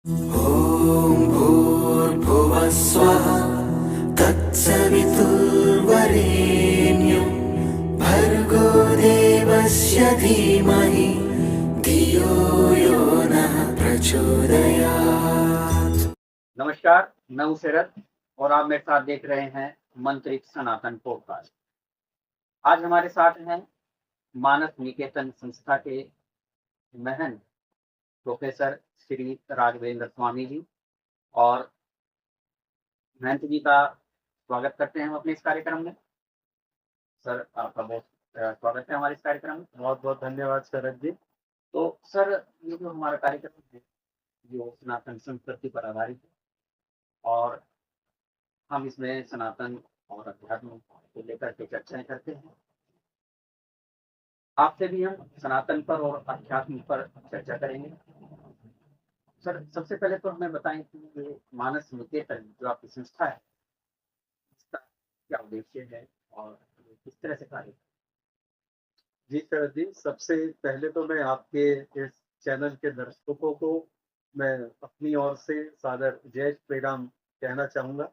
ॐ भूर्भुवः स्वः तत्सवितुर्वरेण्यं भर्गो देवस्य धीमहि धियो यो नः प्रचोदयात्। नमस्कार, मैं हूं शरद और आप मेरे साथ देख रहे हैं मंत्रित सनातन पॉडकास्ट। आज हमारे साथ हैं मानस निकेतन संस्था के महंत प्रोफेसर श्री राघवेंद्र स्वामी जी, और महंत जी का स्वागत करते हैं हम अपने इस कार्यक्रम में। सर, आपका बहुत स्वागत है हमारे इस कार्यक्रम में। बहुत बहुत धन्यवाद शरद जी। तो सर, ये जो हमारा कार्यक्रम है जो सनातन संस्कृति पर आधारित है, और हम इसमें सनातन और अध्यात्म को लेकर के चर्चाएं करते हैं। आपसे भी हम सनातन पर और अध्यात्म पर चर्चा करेंगे। सर, सबसे पहले तो हमें बताएं कि ये मानस निकेतन जो आपकी संस्था है, इसका क्या उद्देश्य है और किस तरह से कार्य। जी शरद जी, सबसे पहले तो मैं आपके इस चैनल के दर्शकों को मैं अपनी ओर से सादर जय श्री राम कहना चाहूँगा।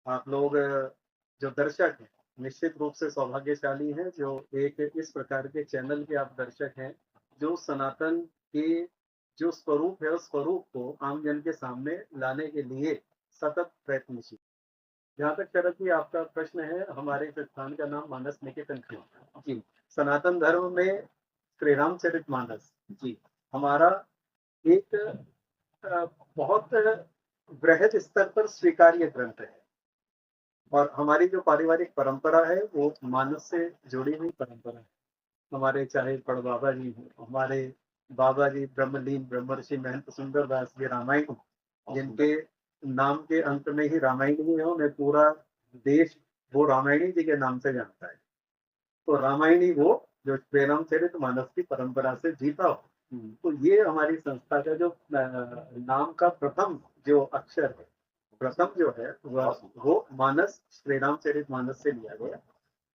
आप लोग जो दर्शक हैं निश्चित रूप से सौभाग्यशाली हैं, जो एक इस प्रकार के चैनल के आप दर्शक हैं जो सनातन के जो स्वरूप है उस स्वरूप को आम जन के सामने लाने के लिए सतत प्रयत्नशील। जहाँ तक शरद जी आपका प्रश्न है, हमारे इस स्थान का नाम मानस निकेतन क्यों है? जी सनातन धर्म में श्री रामचरितमानस जी हमारा एक बहुत वृहद स्तर पर स्वीकार्य ग्रंथ है, और हमारी जो पारिवारिक परंपरा है वो मानस से जुड़ी हुई परंपरा है। हमारे चाहे बड़बाबा जी हो, हमारे बाबा जी ब्रह्मलीन ब्रह्मर्षि महंत सुंदरदास जी रामायण, जिनके नाम के अंत में ही रामायणी है, उन्हें पूरा देश वो रामायणी जी के नाम से जानता है। तो रामायणी वो जो श्री रामचरित मानस की परंपरा से जीता हो। तो ये हमारी संस्था का जो नाम का प्रथम जो अक्षर है, प्रथम जो है वो मानस श्री रामचरित मानस से लिया गया।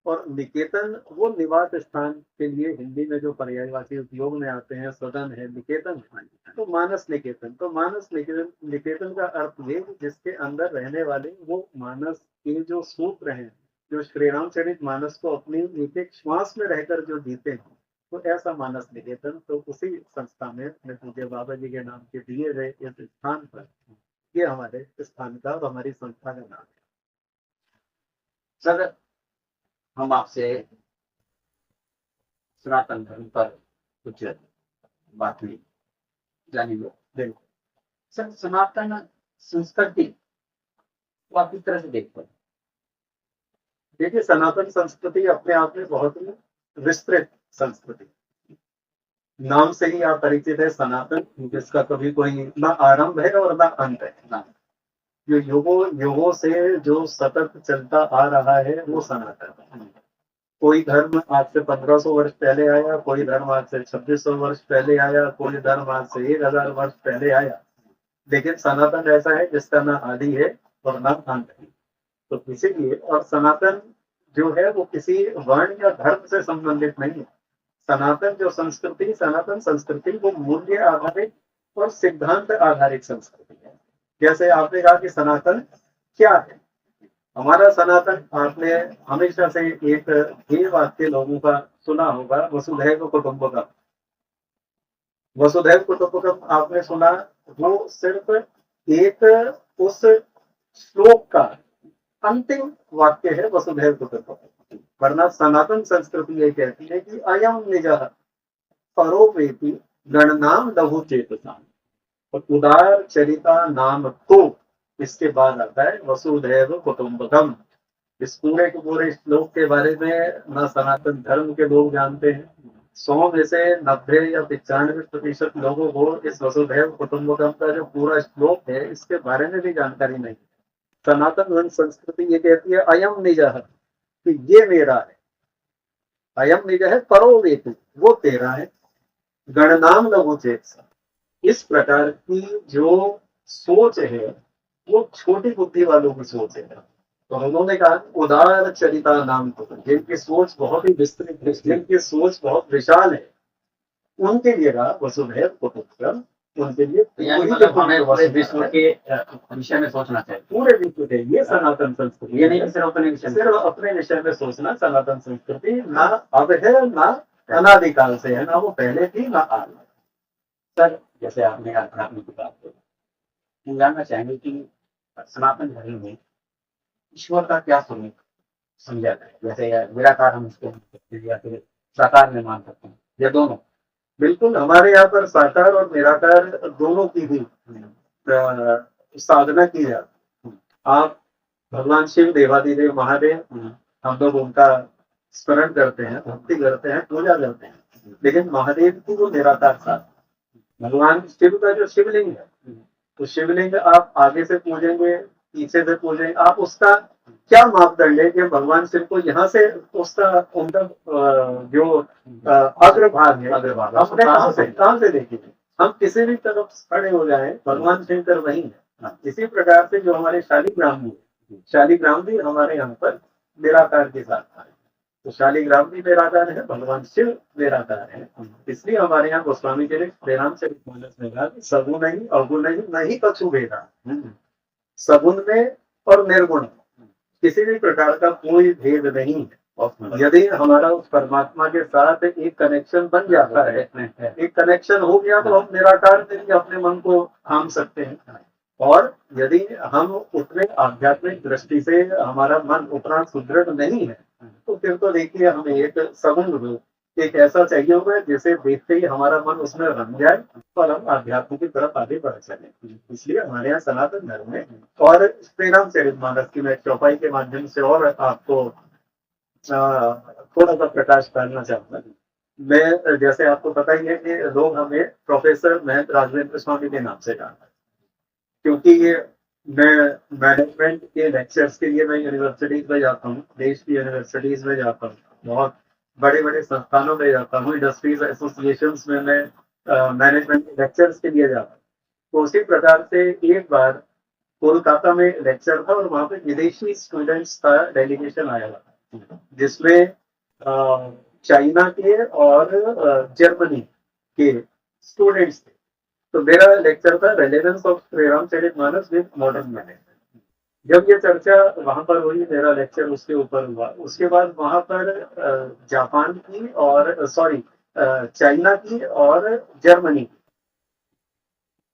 और निकेतन वो निवास स्थान के लिए हिंदी में जो पर्यायवाची उपयोग में आते हैं, सदन है, निकेतन है, तो मानस निकेतन। तो मानस निकेतन, निकेतन का अर्थ ये जिसके अंदर रहने वाले वो मानस के जो सूत्र हैं, जो श्री रामचरित मानस को अपनी एक एक श्वास में रहकर जो जीते हैं, तो ऐसा मानस निकेतन। तो उसी संस्था में अपने पूज्य बाबा जी के नाम के दिए गए इस स्थान पर ये हमारे स्थान का और हमारी संस्था का नाम है। सर, हम आपसे सनातन धर्म पर कुछ बातें जानेंगे। देखो सर, सनातन संस्कृति को आप किस तरह से देखते हैं? देखिए, सनातन संस्कृति अपने आप में बहुत ही विस्तृत संस्कृति, नाम से ही आप परिचित है सनातन, जिसका कभी कोई ना आरंभ है और ना अंत है। ना जो युगों से जो सतत चलता आ रहा है वो सनातन है। कोई धर्म आज से 1500 वर्ष पहले आया, कोई धर्म आज से 2600 वर्ष पहले आया, कोई धर्म आज से 1000 वर्ष पहले आया, लेकिन सनातन ऐसा है जिसका ना आदि है और ना अंत है। तो इसीलिए, और सनातन जो है वो किसी वर्ण या धर्म से संबंधित नहीं है। सनातन जो संस्कृति, सनातन संस्कृति वो मूल्य आधारित और सिद्धांत आधारित संस्कृति है। जैसे आपने कहा कि सनातन क्या है, हमारा सनातन, आपने हमेशा से एक ये वाक्य लोगों का सुना होगा, वसुधैव कुटुंबकम। वसुधैव कुटुंबकम आपने सुना, वो सिर्फ एक उस श्लोक का अंतिम वाक्य है, वसुधैव कुटुंबकम। वरना सनातन संस्कृति ये कहती है कि अयम निजः परोपेति गणनाम लघु चेतसाम, और उदार चरिता नाम तो इसके बाद आता है वसुधैव कुटुंबकम। इस पूरे के पूरे श्लोक के बारे में न सनातन धर्म के लोग जानते हैं, 100 में से 90 या 95% लोगों को इस वसुधैव कुटुंबकम का जो पूरा श्लोक है इसके बारे में भी जानकारी नहीं। सनातन संस्कृति ये कहती है अयम निजः, कि ये मेरा है। अयम निजः परोवेति, वो तेरा है। गणनाम लघु चेतसा, इस प्रकार की जो सोच है वो छोटी बुद्धि वालों की सोच है। तो उन्होंने कहा उदार चरिता नाम तो, जिनकी सोच बहुत ही विस्तृत, जिनकी सोच बहुत विशाल है, उनके लिए रहा वसुधैव कुटुंबकम, उनके लिए यानी पूरी मतलब की हमें पूरी पूरे विश्व के विषय में सोचना चाहिए। पूरे विश्व के ये सनातन संस्कृति, ये नहीं कि सिर्फ अपने विषय में। सिर्फ अपने विषय में सोचना। सनातन संस्कृति ना अब है, ना अनादिकाल से है, ना वो पहले थी ना आज। सर जैसे आपने आध्यात्मिक की बात की, हम जानना चाहेंगे कि सनातन धर्म में ईश्वर का क्या स्वरूप समझा जाए, जैसे निराकार हम इसको या फिर साकार में मान सकते हैं, या दोनों? बिल्कुल, हमारे यहाँ पर साकार और निराकार दोनों की भी साधना की जाती है। आप भगवान शिव, देवादिदेव महादेव, हम लोग उनका स्मरण करते हैं, भक्ति करते हैं, पूजा करते हैं, लेकिन महादेव की वो निराकार साधना। भगवान शिव का जो शिवलिंग है, तो शिवलिंग आप आगे से पूजेंगे, पीछे से पूजेंगे, आप उसका क्या मापदंड है कि भगवान शिव को यहाँ से उसका उनका जो अग्रभाग है, अग्रभाग, अपने कहाँ से देखेंगे? हम किसी भी तरफ खड़े हो जाए, भगवान शंकर वही है। इसी प्रकार से जो हमारे शालिग्राम जी, शालिग्राम भी हमारे यहाँ पर निराकार के साथ आए, तो शालिग्राम भी निराकार है, भगवान शिव निराकार है। इसलिए हमारे यहाँ गोस्वामी जी ने श्रीरामचरितमानस में कहा कि सगुण नहीं, अवगुण नहीं, नहीं कछु भेदा। सगुण में और निर्गुण किसी भी प्रकार का कोई भेद नहीं है। यदि हमारा उस परमात्मा के साथ एक कनेक्शन बन जाता है, एक कनेक्शन हो गया, तो हम निराकार में भी अपने मन को थाम सकते हैं। और यदि हम उतने आध्यात्मिक दृष्टि से हमारा मन उतना सुदृढ़ नहीं है, तो फिर तो देखिए हमें एक सगुण रूप, एक ऐसा चाहिए होगा जिसे देखते ही हमारा मन उसमें रम जाए और हम अध्यात्म की तरफ आगे बढ़ सकें। इसलिए हमारे यहाँ सनातन धर्म में, और श्रीरामचरितमानस की मैं चौपाई के माध्यम से और आपको थोड़ा सा प्रकाश डालना चाहूंगा। मैं, जैसे आपको पता ही है कि लोग हमें प्रोफेसर महंत राघवेंद्र स्वामी के नाम से जानते हैं, क्योंकि ये मैं मैनेजमेंट के लेक्चर्स के लिए मैं यूनिवर्सिटीज में जाता हूँ, देश की यूनिवर्सिटीज में जाता हूँ, बहुत बड़े बड़े संस्थानों में जाता हूँ, इंडस्ट्रीज एसोसिएशंस में मैं मैनेजमेंट के लेक्चर्स के लिए जाता हूँ। तो उसी प्रकार से एक बार कोलकाता में लेक्चर था, और वहाँ पे विदेशी स्टूडेंट्स का डेलीगेशन आया था, जिसमें चाइना के और जर्मनी के स्टूडेंट्स थे। तो मेरा लेक्चर था relevance of Shri Ramcharitmanas with modern management. जब ये चर्चा वहां पर हुई, मेरा लेक्चर उसके ऊपर हुआ। उसके बाद वहां पर जापान की और चाइना की और जर्मनी की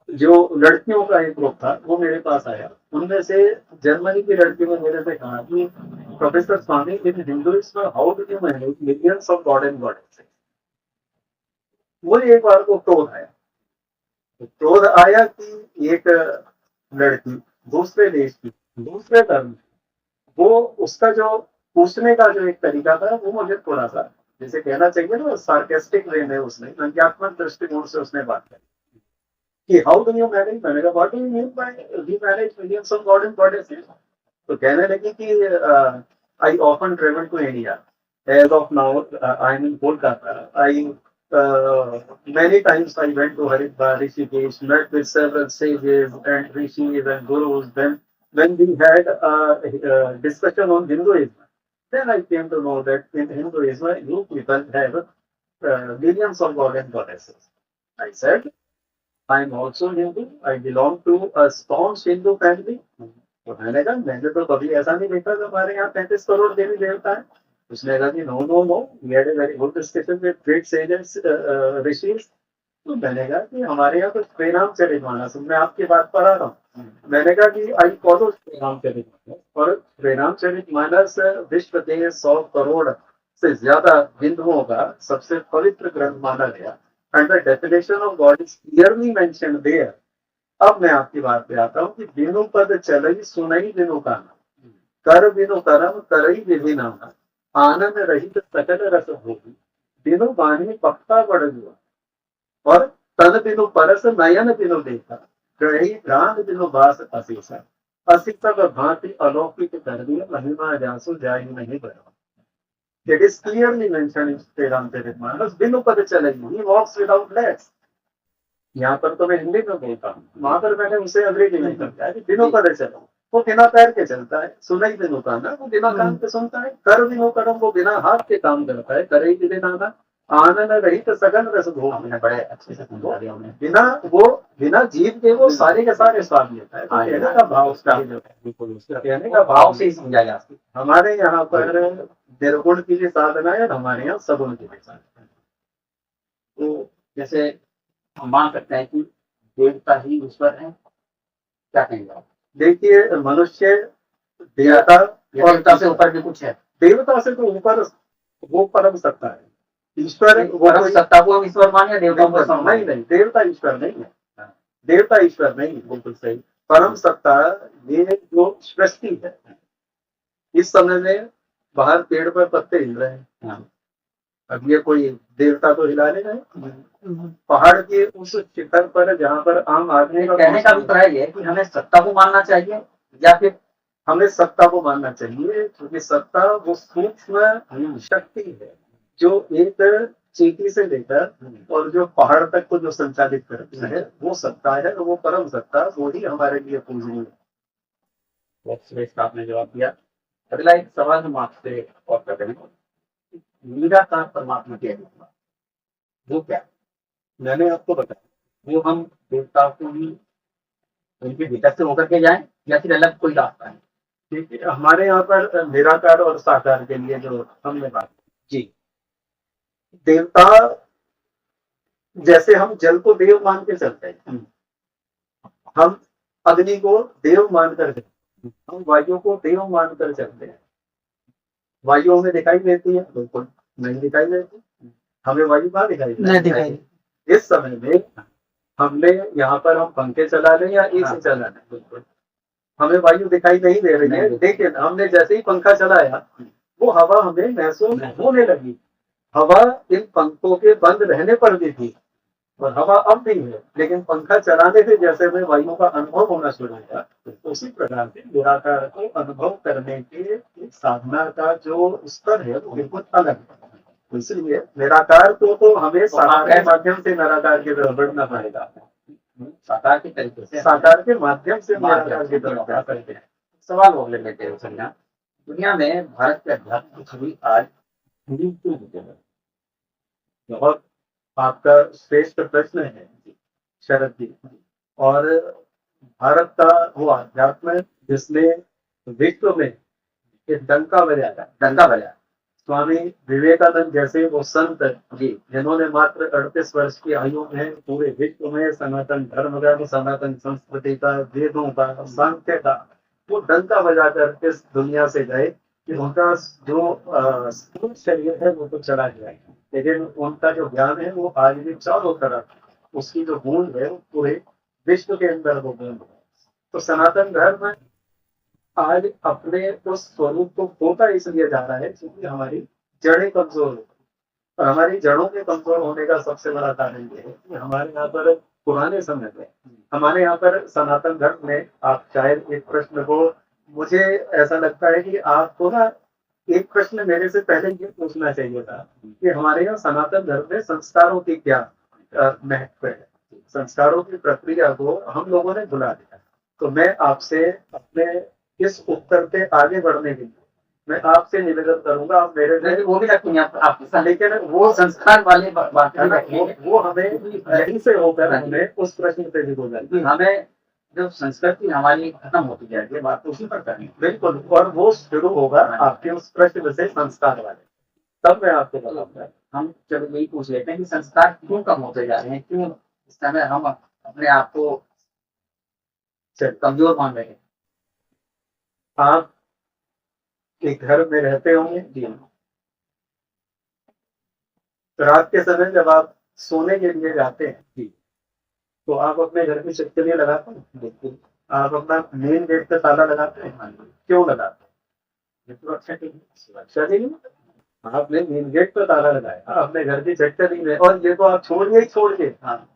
जो लड़कियों का एक ग्रुप था, वो मेरे पास आया। उनमें से जर्मनी की लड़की ने मेरे से कहा कि professor Swami, in Hinduism how do you manage millions of god and goddesses? मुझे एक बार को क्रोध आया कि एक लड़की दूसरे देश की, दूसरे धर्म की, वो उसका जो पूछने का जो एक तरीका था, वो मुझे थोड़ा सा, जैसे कहना चाहिए ना, सार्केस्टिक वे में उसने, व्यंग्यात्मक दृष्टिकोण से उसने बात करी कि हाउ डू यू मैनेज, मैंने कहा what do you mean by we manage millions of god and goddesses? तो कहने लगी कि I often travel to India, as of now I am in Kolkata, I many times I went to Haridwar, Rishikesh, met with several sages and rishis and gurus. Then when we had a discussion on Hinduism, then I came to know that in Hinduism you people have millions of god and goddesses. I said, I am also Hindu. I belong to a staunch Hindu family. तो मैंने कहा, मैंने तो कभी ऐसा नहीं देखा कि हमारे यहाँ 35 करोड़ देवी देवता है। उसने कहा कि no, we had a very good discussion with great sages rishis. तो मैंने कहा कि हमारे यहाँ तो श्रीरामचरितमानस, मैं आपकी बात पर आ रहा हूँ। मैंने कहा कि आई फॉलो श्रीरामचरितमानस, और श्रीरामचरितमानस विश्व के 100 करोड़ से ज्यादा हिंदुओं का सबसे पवित्र ग्रंथ माना गया, and the definition of god is clearly mentioned there. अब मैं आपकी बात पे आता हूँ कि बिनु पद चलई सुनई बिनु काना, कर बिनु करम करई विधि नाना, आनंद रहित सकल रस भोगी, बिनु बानी पक्का बढ़ जुआ, और तन बिनु परस नयन बिनु देखा, ग्रही प्राण बिनु बास असीसा, असी सब भांति अलौकिक कर दिया, महिमा जासु जाहि नहीं बड़ा। It is clearly mentioned in Shri Ramcharitmanas, बिनु पद चलई, he walks without legs। यहाँ पर तो मैं हिंदी में बोलता हूँ, वहां पर मैंने उसे अग्री नहीं करता है कि बिनु पद चलो, वो बिना पैर के चलता है। सुनई बिनु काना, वो बिना कान के सुनता है। कर बिनु करम, वो बिना हाथ के काम करता है। करई बिनु नाना, आनंद रहित सघन रस भोग। आपने बड़े अच्छे से समझा दिया उन्हें। बिना जीव के वो सारे के सारे स्वाद लेता है। तो कहने का भाव उसका जो है, बिल्कुल उसका कहने का भाव भाव से ही समझा जा सकता हमारे यहाँ पर निर्गुण की भी साधना है, हमारे यहाँ सगुण की भी साधना है। तो जैसे हम मान सकते हैं कि देवता ही ईश्वर है, क्या कहेंगे आप? देखिए, मनुष्य देवता या देवता से ऊपर भी कुछ है? देवता से तो ऊपर वो परम सत्ता है। ईश्वर वो परम सत्ता को हम ईश्वर माने, देवता को ईश्वर माने? नहीं, देवता ईश्वर नहीं है। देवता ईश्वर नहीं है, बिल्कुल सही। परम सत्ता ये जो सृष्टि है, इस समय में बाहर पेड़ पर पत्ते हिल रहे हैं, अब ये कोई देवता तो हिला लेगा? पहाड़ के उस शिखर पर जहाँ पर आम आदमी का कहने का अभिप्राय है कि हमें सत्ता को मानना चाहिए या फिर हमें सत्ता को मानना चाहिए, क्योंकि सत्ता वो सूक्ष्म शक्ति है जो एक चींटी से लेकर और जो पहाड़ तक को जो संचालित करती है, वो सत्ता है। और वो परम सत्ता, वो ही हमारे लिए पूजनीय है। बहुत श्रेष्ठ आपने जवाब दिया। अगला एक सवाल हम आपसे और करते हैं, निराकार परमात्मा क्या है? वो क्या? मैंने आपको बताया, वो हम देवताओं को ही उनके भीतर से होकर के जाएं या फिर अलग कोई रास्ता है? ठीक है, हमारे यहाँ पर निराकार और साकार के लिए जो हमने बात जी, देवता, जैसे हम जल को देव मान के चलते हैं, हम अग्नि को देव मानकर चलते हैं, हम वायु को देव मानकर चलते हैं। वायु हमें दिखाई देती है? बिल्कुल नहीं दिखाई देती। हमें वायु कहाँ दिखाई देती? इस समय में हमने यहाँ पर हम पंखे चला रहे हैं या एसी चला रहे हैं, बिल्कुल हमें वायु दिखाई नहीं दे रही है, लेकिन हमने जैसे ही पंखा चलाया वो हवा हमें महसूस होने लगी। हवा इन पंखों के बंद रहने पर भी थी और हवा अब नहीं है, लेकिन पंखा चलाने से जैसे में वायु का अनुभव होना शुरू हुआ, तो उसी प्रकार से निराकार को अनुभव करने के साधना का जो स्तर है वो बिल्कुल अलग है। इसलिए निराकार को तो हमें साकार के माध्यम से निराकार की तरफ बढ़ना पड़ेगा। साकार के तरीके से, साकार के माध्यम से निराकार की तरफ जा सकते हैं। सवाल हो लेते हैं संज्ञा, दुनिया में भारत के अध्यात्म की छवि आज हिंदू क्यों होते हैं? बहुत आपका श्रेष्ठ प्रश्न है शरद जी। और भारत का वो अध्यात्म जिसने विश्व में एक डंका बजाया, स्वामी विवेकानंद जैसे वो संत जी, जिन्होंने मात्र 38 वर्ष की आयु में पूरे विश्व में सनातन धर्म का, सनातन संस्कृति का, वेदों का, सांख्य का वो डंका बजाकर इस दुनिया से गए कि उनका जो स्थूल शरीर है वो तो चला गया, लेकिन उनका जो ज्ञान है वो आज भी चारों तरफ, उसकी जो गूंज है वो पूरे विश्व के अंदर वो गूंज है। तो सनातन धर्म आज अपने उस स्वरूप को खोता इसलिए जा रहा है क्योंकि हमारी जड़ें कमजोर है। और हमारी जड़ों के कमजोर होने का सबसे बड़ा कारण ये है कि हमारे यहाँ पर पुराने समय में, हमारे यहाँ पर सनातन धर्म में, आप शायद एक प्रश्न को, मुझे ऐसा लगता है कि आपको ना एक प्रश्न मेरे से पहले ये पूछना चाहिए था कि हमारे यहाँ सनातन धर्म में संस्कारों की क्या महत्व है। संस्कारों की प्रक्रिया को हम लोगों ने भुला दिया। तो मैं आपसे अपने इस उत्तर पे आगे बढ़ने के लिए मैं आपसे निवेदन करूंगा, आप मेरे वो भी रखेंगे आपके साथ, लेकिन वो संस्कार वाले बात है ना, वो हमें यहीं से होकर हमें उस प्रश्न पे भी बोला, हमें जो संस्कृति हमारी खत्म होती जाएगी, बात तो उसी पर करनी। बिल्कुल, और वो शुरू होगा आपके उस प्रश्न से, संस्कार वाले, तब मैं आपको बताऊंगा। हम चलो यही पूछ लेते हैं कि संस्कार क्यों कम होते जा रहे हैं, क्यों इस समय हम अपने आप को कमजोर मान रहे हैं? आप एक घर में रहते होंगे जी, रात के समय जब आप सोने के लिए जाते हैं जी, तो आप अपने घर की छिटकली लगाते हैं? बिल्कुल। आप अपना मेन गेट पे ताला लगाते हैं? क्यों लगाते हैं? सुरक्षा के लिए। आपने मेन गेट पे ताला लगाया अपने घर की छिटकली में, और ये तो आप छोड़िए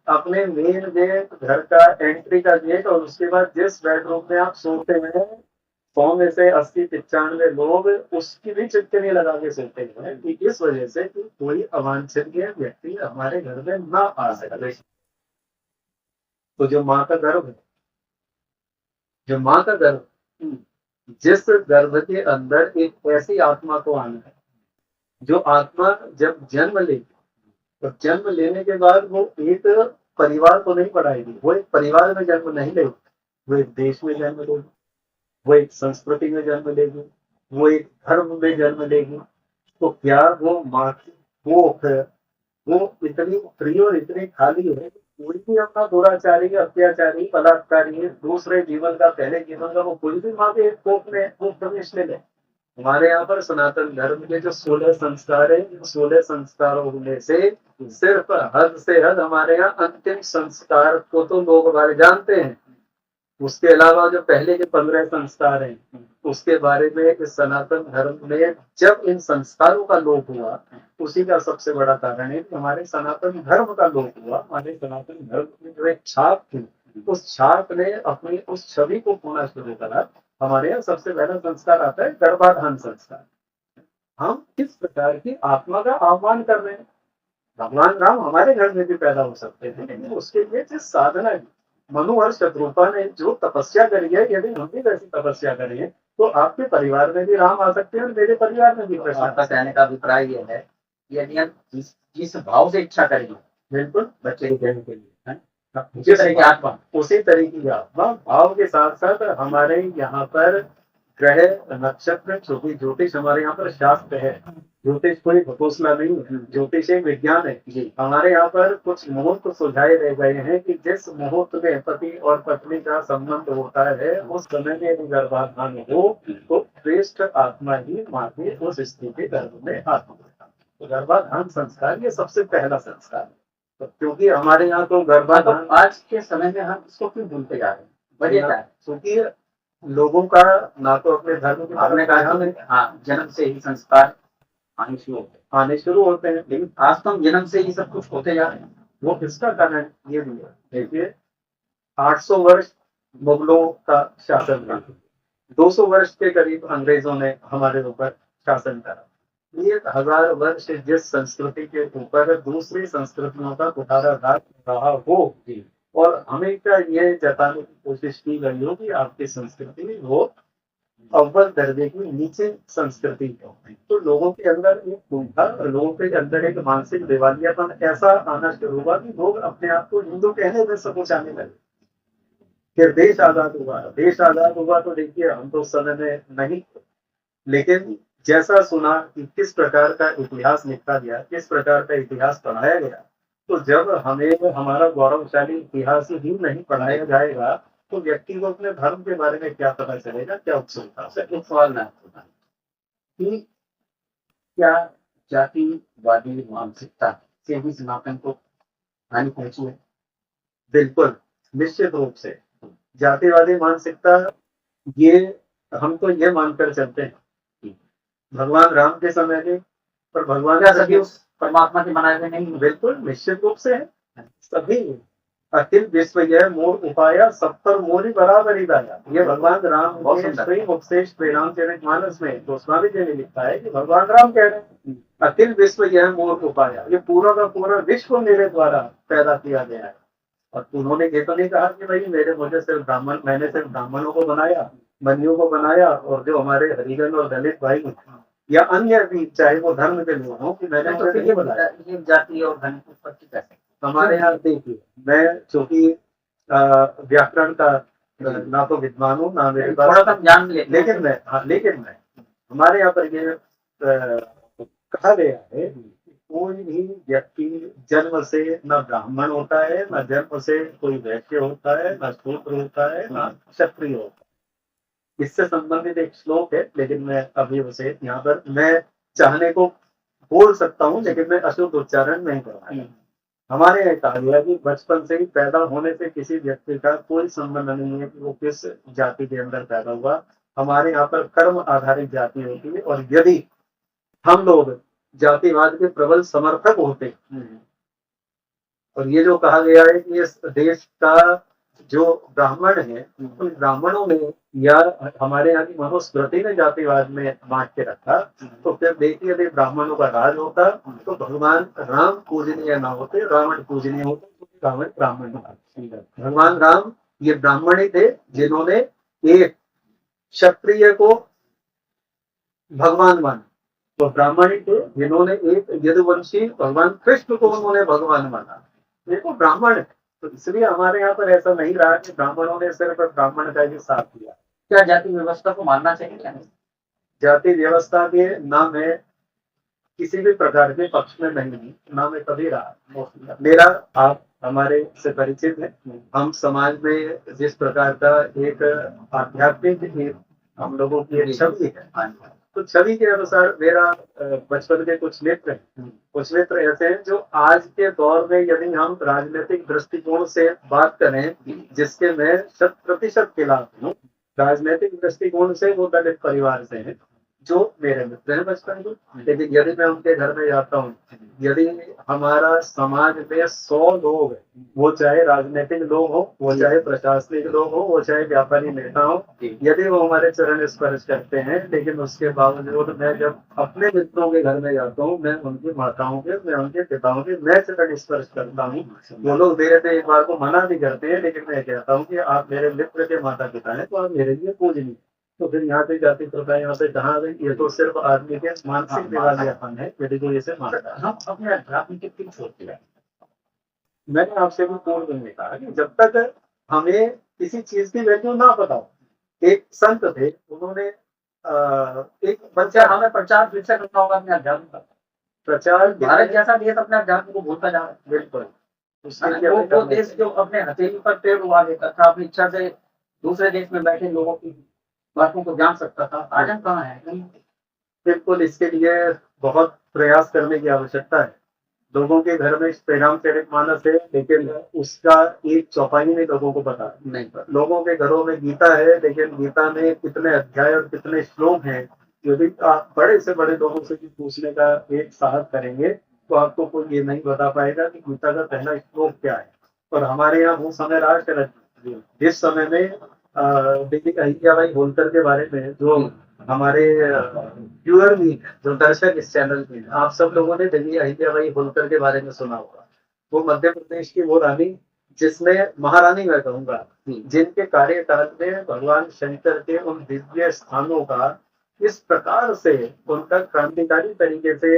अपने मेन गेट, घर का एंट्री का गेट, और उसके बाद जिस बेडरूम में आप सोते हैं 100 में से 80-95 लोग उसकी भी चिटकनी लगा के सोते हैं कि इस वजह से कि कोई अवांछनीय व्यक्ति हमारे घर में ना आ सके। तो जो माँ का गर्भ है, जिस गर्भ के अंदर एक ऐसी आत्मा को आना है, जो आत्मा जब जन्म लेगी तो जन्म लेने के बाद वो एक परिवार को नहीं पढ़ाएगी, वो एक परिवार में जन्म नहीं लेगी, वो एक देश में जन्म लेगी, वो एक संस्कृति में जन्म लेगी, वो एक धर्म में जन्म लेगी। तो क्या वो माँ की कोख वो इतनी फ्री और इतनी खाली है कि कोई भी अपना दुराचारी, अत्याचारी, बलात्कारी, दूसरे जीवन का, पहले जीवन का, वो कोई भी माँ के कोख में वो प्रवेश ले ले। हमारे यहाँ पर सनातन धर्म के जो 16 संस्कार है, 16 संस्कारों में से सिर्फ हद से हद हमारे यहाँ अंतिम संस्कार को तो लोग बारे जानते हैं। उसके अलावा जो पहले के 15 संस्कार हैं उसके बारे में इस सनातन धर्म में जब इन संस्कारों का लोप हुआ, उसी का सबसे बड़ा कारण है कि हमारे सनातन धर्म का लोप हुआ। हमारे सनातन धर्म की जो एक छाप थी, उस छाप ने अपनी उस छवि को खोना शुरू करा। हमारे यहाँ सबसे पहला संस्कार आता है गर्भाधान संस्कार। हम किस प्रकार की आत्मा का आह्वान कर रहे हैं। भगवान राम हमारे घर में भी पैदा हो सकते थे, लेकिन उसके लिए जिस साधना है, मनु और शत्रुपा ने जो तपस्या करी है, यदि हम भी वैसी तपस्या करें तो आपके परिवार में भी राम आ सकते हैं और मेरे परिवार में भी कृष्ण। आपका कहने का अभिप्राय यह है यदि हम जिस भाव से इच्छा करेंगे, बिल्कुल बच्चे के देने के लिए उसी तरीके की आत्मा भाव के साथ साथ हमारे यहाँ पर ग्रह नक्षत्र चूंकि ज्योतिष हमारे यहाँ पर शास्त्र है, ज्योतिष कोई घोषणा नहीं है, ज्योतिष एक विज्ञान है। हमारे यहाँ पर कुछ मुहूर्त सुझाए रह गए हैं कि जिस मुहूर्त में पति और पत्नी का संबंध होता है उस समय में यदि गर्भाधान हो तो श्रेष्ठ आत्मा ही माँ के उस स्त्री के गर्भ में आत्मा होता है। तो गर्भाधान संस्कार ये सबसे पहला संस्कार है। तो क्योंकि हमारे यहाँ तो गर्भाधान आज के समय में हम इसको क्यों भूलते जा रहे हैं, वजह क्या है? क्योंकि लोगों का ना तो अपने धर्म की आपने कहा हाँ जन्म से ही संस्कार आने शुरू होते हैं, लेकिन आज तो हम जन्म से ही सब कुछ होते जा रहे हैं। वो किसका कारण ये भी है। देखिए 800 वर्ष मुगलों का शासन था, 200 वर्ष के करीब अंग्रेजों ने हमारे ऊपर शासन करा। 1000 वर्ष जिस संस्कृति के ऊपर दूसरी संस्कृतियों का कुठाराघात रहा हो और हमेशा ये जताने की कोशिश की गई हो कि आपकी संस्कृति वो अव्वल दर्जे की नीचे संस्कृति है, तो लोगों के अंदर एक कुंठा, लोगों के अंदर एक मानसिक दिवालियापन ऐसा आना शुरू हुआ कि लोग अपने आप को हिंदू कहने में सकोचाने लगे। फिर देश आजाद हुआ तो देखिए हम तो उस समय में नहीं, लेकिन जैसा सुना कि किस प्रकार का इतिहास लिखा गया, किस प्रकार का इतिहास पढ़ाया गया, तो जब हमें हमारा गौरवशाली इतिहास ही नहीं पढ़ाया जाएगा तो व्यक्ति को अपने धर्म के बारे में क्या पता चलेगा, क्या उत्सुकता। एक सवाल मैं कि क्या जातिवादी मानसिकता से भी सनातन को हानि पहुंची है? बिल्कुल निश्चित रूप से जातिवादी मानसिकता, ये हम तो ये मानकर चलते हैं भगवान राम के समय में, पर भगवान सभी उस परमात्मा के बनाए हुए नहीं। बिल्कुल निश्चित रूप से है। सभी अखिल विश्व यह मोर उपाया सब पर मोरी बराबरी दाया, ये भगवान राम के श्री मुख से श्री रामचरितमानस में गोस्वामी जी ने लिखा है कि भगवान राम कह रहे हैं अखिल विश्व यह मोर उपाया, ये पूरा का पूरा विश्व मेरे द्वारा पैदा किया गया है। और उन्होंने ये तो नहीं कहा कि भाई मैंने सिर्फ ब्राह्मणों को बनाया, मनियों को बनाया, और जो हमारे हरिजन और दलित भाई या अन्य भी चाहे वो धर्म के लोग हों, कि मैंने तो ये बनाया। ये जाति और धर्म की उत्पत्ति कैसे? हमारे यहाँ देखिए, मैं चूंकि व्याकरण का ना तो विद्वान हूँ ना मेरे पास थोड़ा ज्ञान, लेकिन मैं हमारे यहाँ पर ये कहा गया है कोई भी व्यक्ति जन्म से न ब्राह्मण होता है, न जन्म से कोई वैश्य होता है, न शूद्र होता है, न क्षत्रिय होता है। इससे संबंधित एक श्लोक है, लेकिन मैं अभी उसे यहाँ पर मैं चाहने को बोल सकता हूँ, लेकिन मैं अशुद्ध उच्चारण नहीं करूँगा। हमारे यहाँ कहा गया कि बचपन से ही पैदा होने से किसी व्यक्ति का कोई संबंध नहीं है कि वो किस जाति के अंदर पैदा हुआ। हमारे यहाँ पर कर्म आधारित जाति होती है, और यदि हम लोग जातिवाद के प्रबल समर्थक होते, और ये जो कहा गया है कि इस देश का जो ब्राह्मण है उन ब्राह्मणों में या हमारे यहाँ की मनुस्मृति ने जातिवाद में बांट के रखा, तो फिर देखिए यदि ब्राह्मणों का राज होता तो भगवान राम पूजनीय ना होते, रावण पूजनीय होते, क्योंकि रावण ब्राह्मण था। भगवान राम ये ब्राह्मण ही थे जिन्होंने एक क्षत्रिय को भगवान माना, वो ब्राह्मण ही थे जिन्होंने एक यदुवंशी भगवान कृष्ण को उन्होंने भगवान माना। देखो ब्राह्मण है, तो इसलिए हमारे यहाँ पर ऐसा नहीं रहा कि ब्राह्मणों ने सिर्फ ब्राह्मण का ही साथ दिया। क्या जाति व्यवस्था को मानना चाहिए क्या नहीं? जाति व्यवस्था के ना मैं किसी भी प्रकार के पक्ष में नहीं हूँ, ना मैं कभी रहा। मेरा आप हमारे से परिचित है, हम समाज में जिस प्रकार का एक आध्यात्मिक एक हम लोगों की एक छवि है, तो छवि के अनुसार मेरा बचपन के कुछ मित्र हैं, कुछ मित्र ऐसे हैं जो आज के दौर में यदि हम राजनीतिक दृष्टिकोण से बात करें, जिसके मैं 100% खिलाफ हूँ। राजनीतिक दृष्टिकोण से वो दलित परिवार से हैं, जो मेरे मित्र हैं बचपन के। लेकिन यदि मैं उनके घर में जाता हूँ, यदि हमारा समाज में 100 लोग, वो चाहे राजनीतिक लोग हो, वो चाहे प्रशासनिक लोग हो, वो चाहे व्यापारी नेता हो, यदि वो हमारे चरण स्पर्श करते हैं, लेकिन उसके बावजूद मैं जब अपने मित्रों के घर में जाता हूँ, मैं उनकी माताओं के, मैं उनके पिताओं के मैं चरण स्पर्श करता हूँ। वो लोग मेरे से एक बार को मना भी करते हैं, लेकिन मैं कहता हूँ कि आप मेरे मित्र के माता पिता हैं, तो आप मेरे लिए पूजनीय। तो फिर यहाँ पे जाति प्रथा यहाँ से कहाँ आ गई? ये तो सिर्फ आदमी के मानसिक दिवालियापन है, यदि कोई इसे मानता है। हम अपने अध्यात्म के क्यों छोड़ते हैं? मैंने आपसे भी पूर्व में कहा कि जब तक हमें किसी चीज की वैल्यू ना पता हो। एक संत थे, उन्होंने एक क्या बच्चा हमें प्रचार फिर से करना होगा अपने अध्यात्म का? प्रचार भारत जैसा देश अपने अध्यात्म को भूलता जा रहा है। बिल्कुल उसके लिए वो हमें करना देश जो अपने हथेली पर पेड़ उगा लेता था, अपनी इच्छा से दूसरे देश में बैठे लोगों की बातों को जान सकता था, आज हम कहाँ है? बिल्कुल इसके लिए बहुत प्रयास करने की आवश्यकता है। लोगों के घर में श्री रामचरितमानस है, लेकिन उसका एक चौपाई नहीं लोगों को पता नहीं पता। लोगों के घरों में गीता है, लेकिन गीता में कितने अध्याय और कितने श्लोक हैं, यदि आप बड़े से बड़े लोगों से भी पूछने का एक साहस करेंगे, तो आपको कोई ये नहीं बता पाएगा कि गीता का पहला श्लोक क्या है। और हमारे यहाँ वो समय राष्ट्र जिस समय में देवी अहिल्याबाई होलकर के बारे में जो हमारे व्यूअर भी जो दर्शक इस चैनल में, आप सब लोगों ने देवी अहिल्याबाई होलकर के बारे में सुना होगा। वो मध्य प्रदेश की वो रानी, जिसने महारानी मैं कहूंगा, जिनके कार्यकाल में भगवान शंकर के उन दिव्य स्थानों का इस प्रकार से उनका क्रांतिकारी तरीके से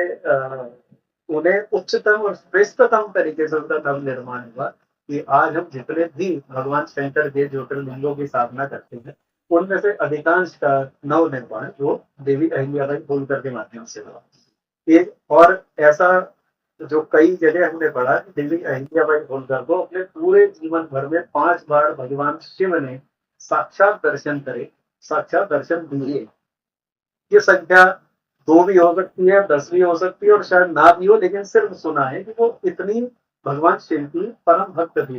उन्हें उच्चतम और श्रेष्ठतम तरीके से उनका नव निर्माण हुआ कि आज हम जितने भी भगवान शंकर के ज्योतिर्लिंगों की साधना करते हैं, उनमें से अधिकांश का नव निर्माण वो देवी अहिल्याबाई होलकर के माध्यम से हुआ। एक और ऐसा जो कई जगह हमने पढ़ा, देवी अहिल्याबाई होलकर को अपने पूरे जीवन भर में 5 बार भगवान शिव ने साक्षात दर्शन करे, साक्षात दर्शन दिए। ये संख्या 2 भी हो सकती है, 10 भी हो सकती है, और शायद ना भी हो, लेकिन सिर्फ सुना है कि वो इतनी भगवान शिव की परम भक्त थी।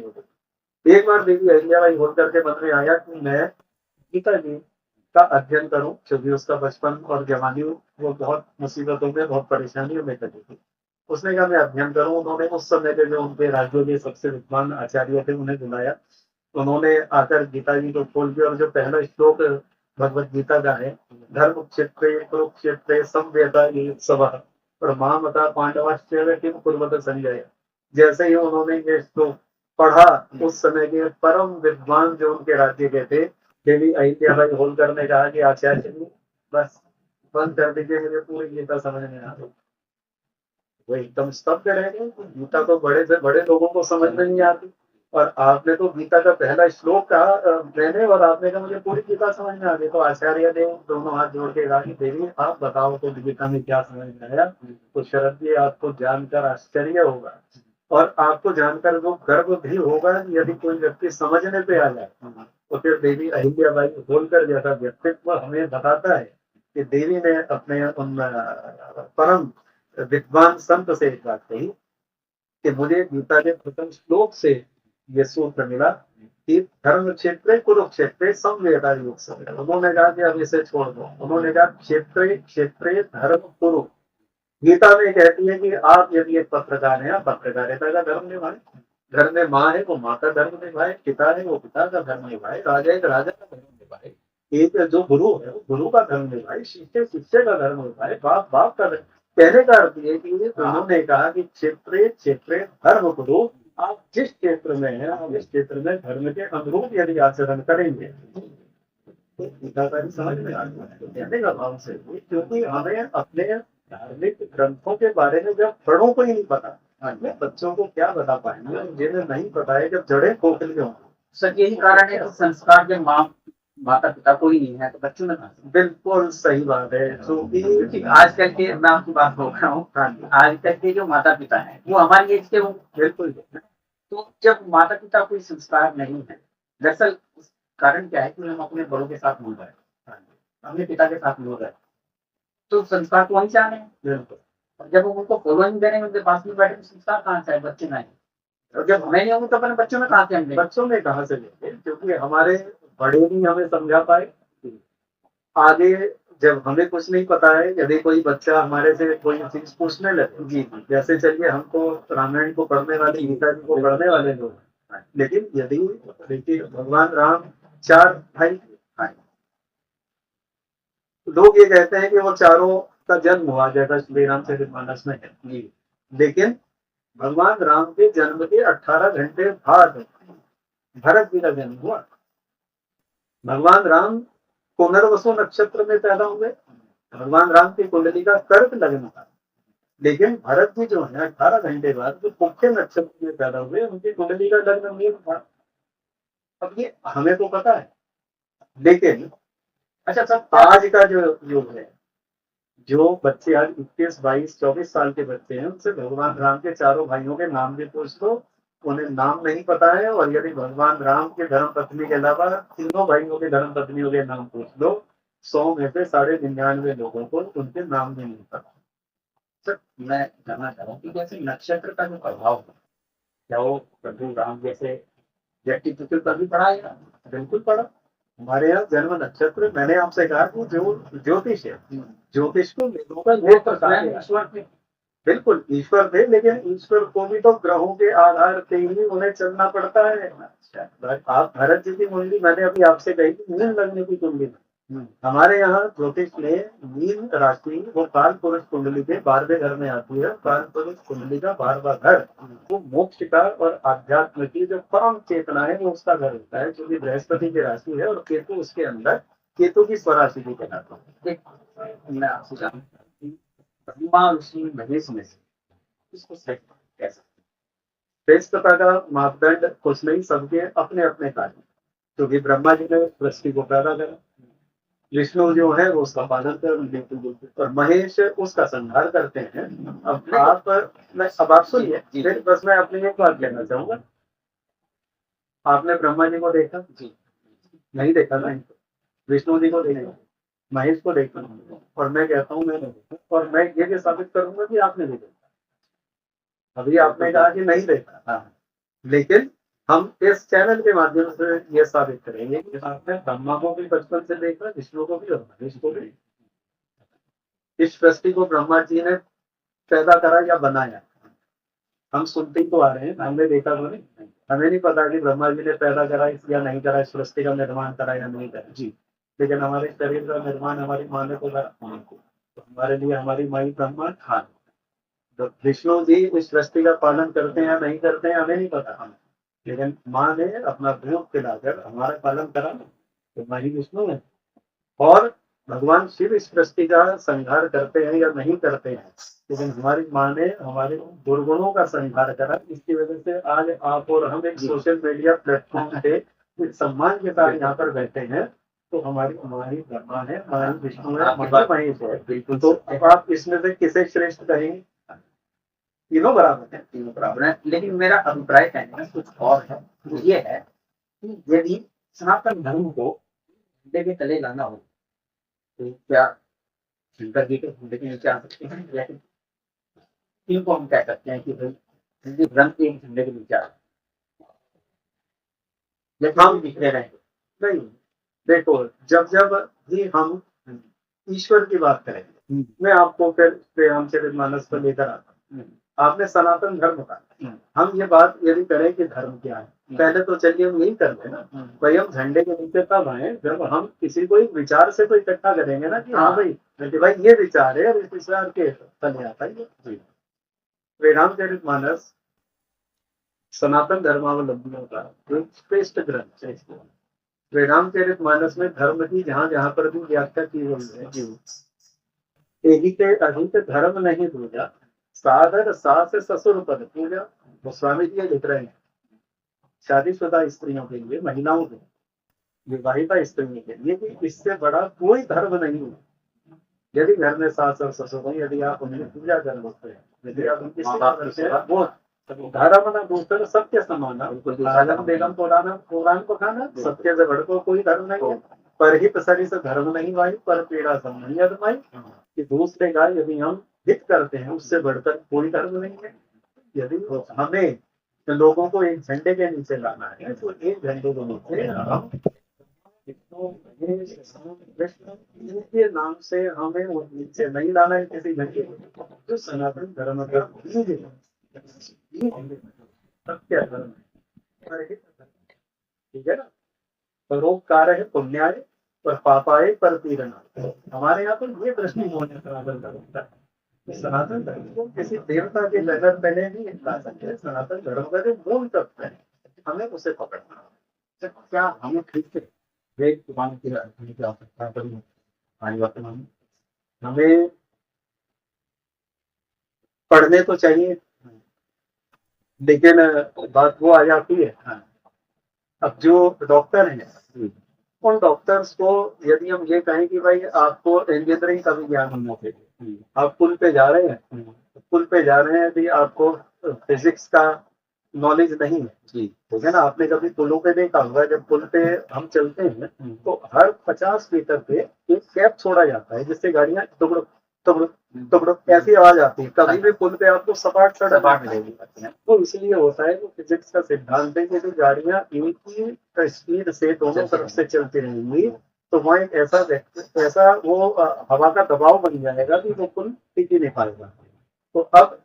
एक बार देवी अहिल्याबाई होलकर के मन में आया कि मैं गीता जी का अध्ययन करूं, क्योंकि उसका बचपन और जवानी वो बहुत मुसीबतों में, बहुत परेशानियों में कटी थी। उसने कहा मैं अध्ययन करूं। उन्होंने उस समय के जो उनके राज्यों के सबसे विद्वान आचार्य थे उन्हें बुलाया। उन्होंने आकर गीता जी को खोल के और जो पहला श्लोक भगवत गीता का है, धर्म क्षेत्रे कुरुक्षेत्रे संवेदा सभा और महामता पांडवाश्चर्य किम कुर्वत संजय, जैसे ही उन्होंने ये श्लोक पढ़ा, उस समय के परम विद्वान जो उनके राज्य के थे, देवी अहिल्याबाई होलकर ने कहा कि आचार्य जी बस बंद कर दीजिए, मुझे पूरी गीता समझ में आ गई। वो एकदम स्तब्ध रह गए। गीता तो बड़े से बड़े लोगों को समझ में नहीं आती, और आपने तो गीता का पहला श्लोक कहा मैंने, और आपने कहा मुझे पूरी गीता समझ में आ गई। तो आचार्य ने दोनों हाथ जोड़ के कहा कि देवी आप बताओ तो गीता में क्या समझ में आया। तो शरद जी आपको जानकर आश्चर्य होगा, और आपको जानकर वो गर्व भी होगा कि यदि कोई व्यक्ति समझने पे आ जाए, तो फिर देवी अहिल्याबाई होलकर जैसा व्यक्तित्व हमें बताता है कि देवी ने अपने उन परम विद्वान संत से एक बात कही कि मुझे गीता के प्रथम श्लोक से ये सूत्र मिला कि धर्म क्षेत्र कुरुक्षेत्र संवेदा योग से। उन्होंने कहा कि अब इसे छोड़ दो। उन्होंने कहा क्षेत्र क्षेत्र धर्म कुरु। गीता में कहती है कि आप यदि एक पत्रकार हैं, आप पत्रकारिता का धर्म निभाएं। घर में माँ है वो माँ का धर्म निभाए, पिता है वो पिता का धर्म निभाए, राजा एक राजा का धर्म निभाए, एक जो गुरु है वो गुरु का धर्म निभाए, शिष्य शिष्य का धर्म निभाए, बाप बाप का धर्म। कहने का अर्थ ये कि उन्होंने कहा कि क्षेत्र क्षेत्र धर्म गुरु, आप जिस क्षेत्र में हैं, आप इस क्षेत्र में धर्म के अनुरूप यदि आचरण करेंगे तो गीता का समझ में आ जाए। कहने का भाव से क्योंकि हमें अपने धार्मिक ग्रंथों के बारे में जब बड़ों को ही नहीं पता, बच्चों को क्या बता पाएंगे जिन्हें नहीं पता है, जब जड़ें खोखली होंगी। सर यही कारण है कि संस्कार जब माता पिता को ही नहीं है तो बच्चों में कहाँ से? बिल्कुल सही बात है, क्योंकि आजकल के, मैं आपकी बात बोल रहा हूँ, आजकल के जो माता पिता हैं वो हमारी एज के होंगे, बिल्कुल तो जब माता पिता कोई संस्कार नहीं है, दरअसल कारण क्या है कि हम अपने बड़ों के साथ मिल रहे हैं, अपने पिता के साथ मिल रहे हैं, तो संस्कार तो वहीं से आ रहे हैं। बिल्कुल। और जब हम उनको फॉलो नहीं करेंगे, उनके पास में बैठे, तो संस्कार कहाँ से आए? बच्चे में आएंगे। और जब हमें नहीं होंगे तो अपने बच्चों में कहाँ से आएंगे? बच्चों में कहाँ से लेंगे, क्योंकि हमारे बड़े नहीं हमें समझा पाए। आगे जब हमें कुछ नहीं पता है, यदि कोई बच्चा हमारे से कोई चीज पूछने लगे, जी जैसे चलिए हमको रामायण को पढ़ने वाले, गीता जी को पढ़ने वाले लोग, लेकिन यदि देखिए भगवान राम 4 भाई, लोग ये कहते हैं कि वो चारों का जन्म हुआ जैसा श्री रामचरितमानस में है, लेकिन भगवान राम के जन्म के 18 घंटे बाद भरत जी का जन्म हुआ। भगवान राम पुनर्वसु नक्षत्र में पैदा हुए, भगवान राम की कुंडली का कर्क लग्न था, लेकिन भरत जी जो है 18 घंटे बाद जो पुष्य नक्षत्र में पैदा हुए, उनकी कुंडली का लग्न मीन था। अब ये हमें तो पता है, लेकिन अच्छा सर, आज का जो युग है, जो बच्चे आज 21, 22, 24 साल के बच्चे हैं, उनसे भगवान राम के चारों भाइयों के नाम भी पूछ लो, उन्हें नाम नहीं पता है। और यदि भगवान राम के धर्म पत्नी के अलावा तीनों भाइयों के धर्म पत्नियों के नाम पूछ लो, 100 में से 99.5 लोगों को उनके नाम भी नहीं पता। सर मैं जानना चाह रहा हूँ कि जैसे नक्षत्र का जो प्रभाव है, क्या वो प्रभु राम जैसे व्यक्तित्व पर भी पड़ा है? बिल्कुल पड़ा। हमारे यहाँ जन्म नक्षत्र, मैंने आपसे कहा कि जो ज्योतिष है, ज्योतिष को वेदों का वो तो प्रकार स्वयं है। ईश्वर थे। बिल्कुल ईश्वर थे, लेकिन ईश्वर को भी तो ग्रहों के आधार पे ही उन्हें चलना पड़ता है। आप भरत जी की कुंडली मैंने अभी आपसे कही थी, मीन लगने की कुंडली। हमारे यहाँ ज्योतिष में मीन राशि वो काल पुरुष कुंडली के 12वें घर में आती है। काल पुरुष कुंडली का 12वां घर वो मोक्ष का और आध्यात्म की जो परम चेतना है वो उसका घर होता है, क्योंकि बृहस्पति की राशि है और केतु उसके अंदर, केतु की स्वराशि भी कहलाता है। मैं आपसे जानना चाहता हूँ, ब्रह्मा ऋषि महेश में से इसको श्रेष्ठ कैसे? श्रेष्ठता का मापदंड कुछ नहीं, सबके अपने अपने कार्य। क्योंकि ब्रह्मा जी ने सृष्टि को पैदा करा, विष्णु जो है वो उसका पालन कर, और महेश उसका संहार करते हैं। अब आप सुनिए, फिर बस मैं अपनी एक बात कहना चाहूंगा। आपने ब्रह्मा जी को देखा? जी नहीं देखा ना। विष्णु जी को देखा, महेश को देखा, और मैं कहता हूँ मैंने देखा, और मैं ये भी साबित करूंगा कि आपने भी देखा। अभी आपने कहा कि नहीं देखा, लेकिन हम इस चैनल के माध्यम से ये साबित करेंगे कि आपने ब्रह्मा को भी बचपन से देखा, विष्णु को भी और महेश को भी। इस सृष्टि को ब्रह्मा जी ने पैदा करा या बनाया, हम सुनते ही तो आ रहे हैं, हमने देखा तो नहीं। हमें नहीं पता कि ब्रह्मा जी ने पैदा करा या नहीं करा, इस सृष्टि का निर्माण करा या नहीं करा जी, लेकिन हमारे शरीर का निर्माण हमारी माँ ने करा, तो हमारे लिए हमारी माई ब्रह्मा था। तो विष्णु जी इस सृष्टि का पालन करते हैं या नहीं करते हैं हमें नहीं पता, लेकिन माँ ने अपना भूख खिलाकर हमारा पालन करा, तो माँ ही विष्णु है। और भगवान शिव इस सृष्टि का संहार करते हैं या नहीं करते हैं, लेकिन हमारी माँ ने हमारे दुर्गुणों का संहार करा। इसकी वजह से आज आप और हम एक सोशल मीडिया प्लेटफॉर्म पे सम्मान के साथ यहाँ पर बैठे हैं, तो हमारी माँ ही ब्रह्मा है, माँ ही विष्णु है, माँ महेश है। बिल्कुल। तो अब आप इसमें से किसे श्रेष्ठ कहेंगे? तीनों बराबर है, तीनों बराबर है, लेकिन मेरा अभिप्राय कहने का कुछ और है। वो ये है कि यदि सनातन धर्म को झंडे के तले लाना हो तो क्या शंकर जी के झंडे के नीचे आ सकते हैं, या इनको हम कह सकते हैं कि भाई हिंदू धर्म के झंडे के नीचे आ हम बिखरे रहेंगे? नहीं। देखो, जब जब भी हम ईश्वर की बात करेंगे, मैं आपको फिर श्री रामचरितमानस पर लेकर आता हूँ। आपने सनातन धर्म का, हम ये बात यदि करें कि धर्म क्या है, पहले तो चलिए हम यही करते हैं ना भाई, हम झंडे के नीचे तब आए जब हम किसी को एक विचार से तो इकट्ठा करेंगे ना कि हाँ भाई ये विचार है, और इस विचार के तले आता है श्री रामचरितमानस सनातन धर्मावलंबियों का एक श्रेष्ठ ग्रंथ है। श्री रामचरितमानस में धर्म की जहां जहां पर भी व्याख्या की गई है, एही के अधिक धर्म नहीं दूजा, सादर सास ससुर पद पूजा। गोस्वामी जी ये लिख रहे हैं शादीशुदा स्त्रियों के लिए, महिलाओं के, विवाहिता स्त्रियों के लिए कि इससे बड़ा कोई धर्म नहीं है। यदि घर में सास और ससुर हो, यदि आप उनकी पूजा कर लेते हैं, यदि आप उनकी सेवा करते हैं, वो धर्म न दूसरे सत्य समाना, आलम बेगम पुराण को खाना, सत्य से बढ़ को कोई धर्म नहीं है। परहित सरी से धर्म नहीं भाई, पर पीड़ा सब नहीं अदमाई। कि दूसरे का यदि हम हित करते हैं, उससे बढ़कर कोई धर्म नहीं है। यदि हमें लोगों को एक झंडे के नीचे लाना है, तो एक झंडे के नीचे हम कृष्ण इनके नाम से हमें वो नीचे नहीं लाना है किसी झंडे को। जो सनातन धर्म का सत्य धर्म है, ठीक है ना। परोपकार है पुण्याय और पापाय पर पीड़ना। हमारे यहाँ पर ये दृष्टिकोण है सनातन धर्म का। सनातन धर्म को किसी देवता के नजर पहले नहीं ला सकते। सनातन धर्म का जो मूल तत्व है, हमें उसे पकड़ना। क्या हमें ठीक से वेद पुराण की आवश्यकता पड़ी आज वर्तमान में? हमें पढ़ने तो चाहिए, लेकिन बात वो आ जाती है, अब जो डॉक्टर हैं, उन डॉक्टर्स को यदि हम ये कहें कि भाई आपको इंजीनियरिंग का भी ज्ञान होना चाहिए, आप पुल पे जा रहे हैं, पुल पे जा रहे हैं, यदि आपको फिजिक्स का नॉलेज नहीं है, ठीक है ना। आपने कभी पुलों पे देखा होगा, जब पुल पे हम चलते हैं तो हर 50 मीटर पे एक कैप छोड़ा जाता है, जिससे गाड़ियां टुकड़ो टुकड़ो टुकड़ो ऐसी आवाज आती है। कभी भी पुल पे आपको सपाट सड़क मिलेगी। तो इसलिए होता है कि फिजिक्स का सिद्धांत है कि जो गाड़ियां एक ही स्पीड से दोनों तरफ से चलती रहेंगी, तो वहाँ एक ऐसा वो हवा का दबाव बन जाएगा कि वो पुल टिक ही नहीं पाएगा। तो अब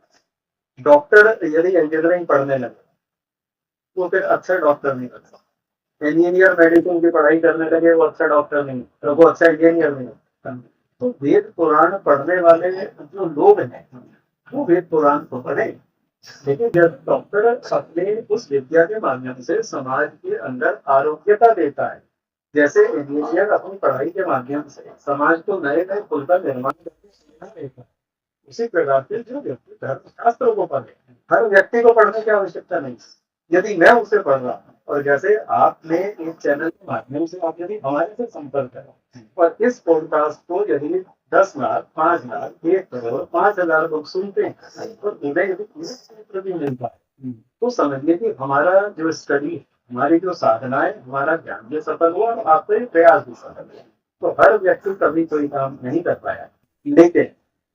डॉक्टर यदि इंजीनियरिंग पढ़ने लगे तो फिर अच्छा डॉक्टर नहीं बन सकता। इंजीनियर मेडिसिन की पढ़ाई करने लगे, वो अच्छा डॉक्टर नहीं, तो वो अच्छा इंजीनियर नहीं। तो वेद पुराण पढ़ने वाले जो लोग हैं, वो वेद पुराण को पढ़े, लेकिन जब डॉक्टर अपने उस विद्या के माध्यम से समाज के अंदर आरोग्यता देता है, जैसे इंजीनियर अपनी पढ़ाई के माध्यम से समाज को नए नए पुल का निर्माण करके देता है, उसी प्रकार से जो व्यक्ति धर्मशास्त्रों को पढ़े, हर व्यक्ति को पढ़ने की आवश्यकता नहीं। यदि मैं उसे पढ़ रहा हूँ, और जैसे आपने इस चैनल के माध्यम से आप यदि हमारे से संपर्क करें और इस पॉडकास्ट को यदि 10 लाख, 5 लाख, 1 करोड़, 5,000 लोग सुनते हैं, और उन्हें यदि क्षेत्र भी मिलता है, तो समझिए कि हमारा जो स्टडी, हमारी जो साधना है, हमारा ज्ञान भी सफल हुआ और आपके प्रयास भी सफल हुआ। तो हर व्यक्ति कभी कोई काम नहीं कर पाया, लेकिन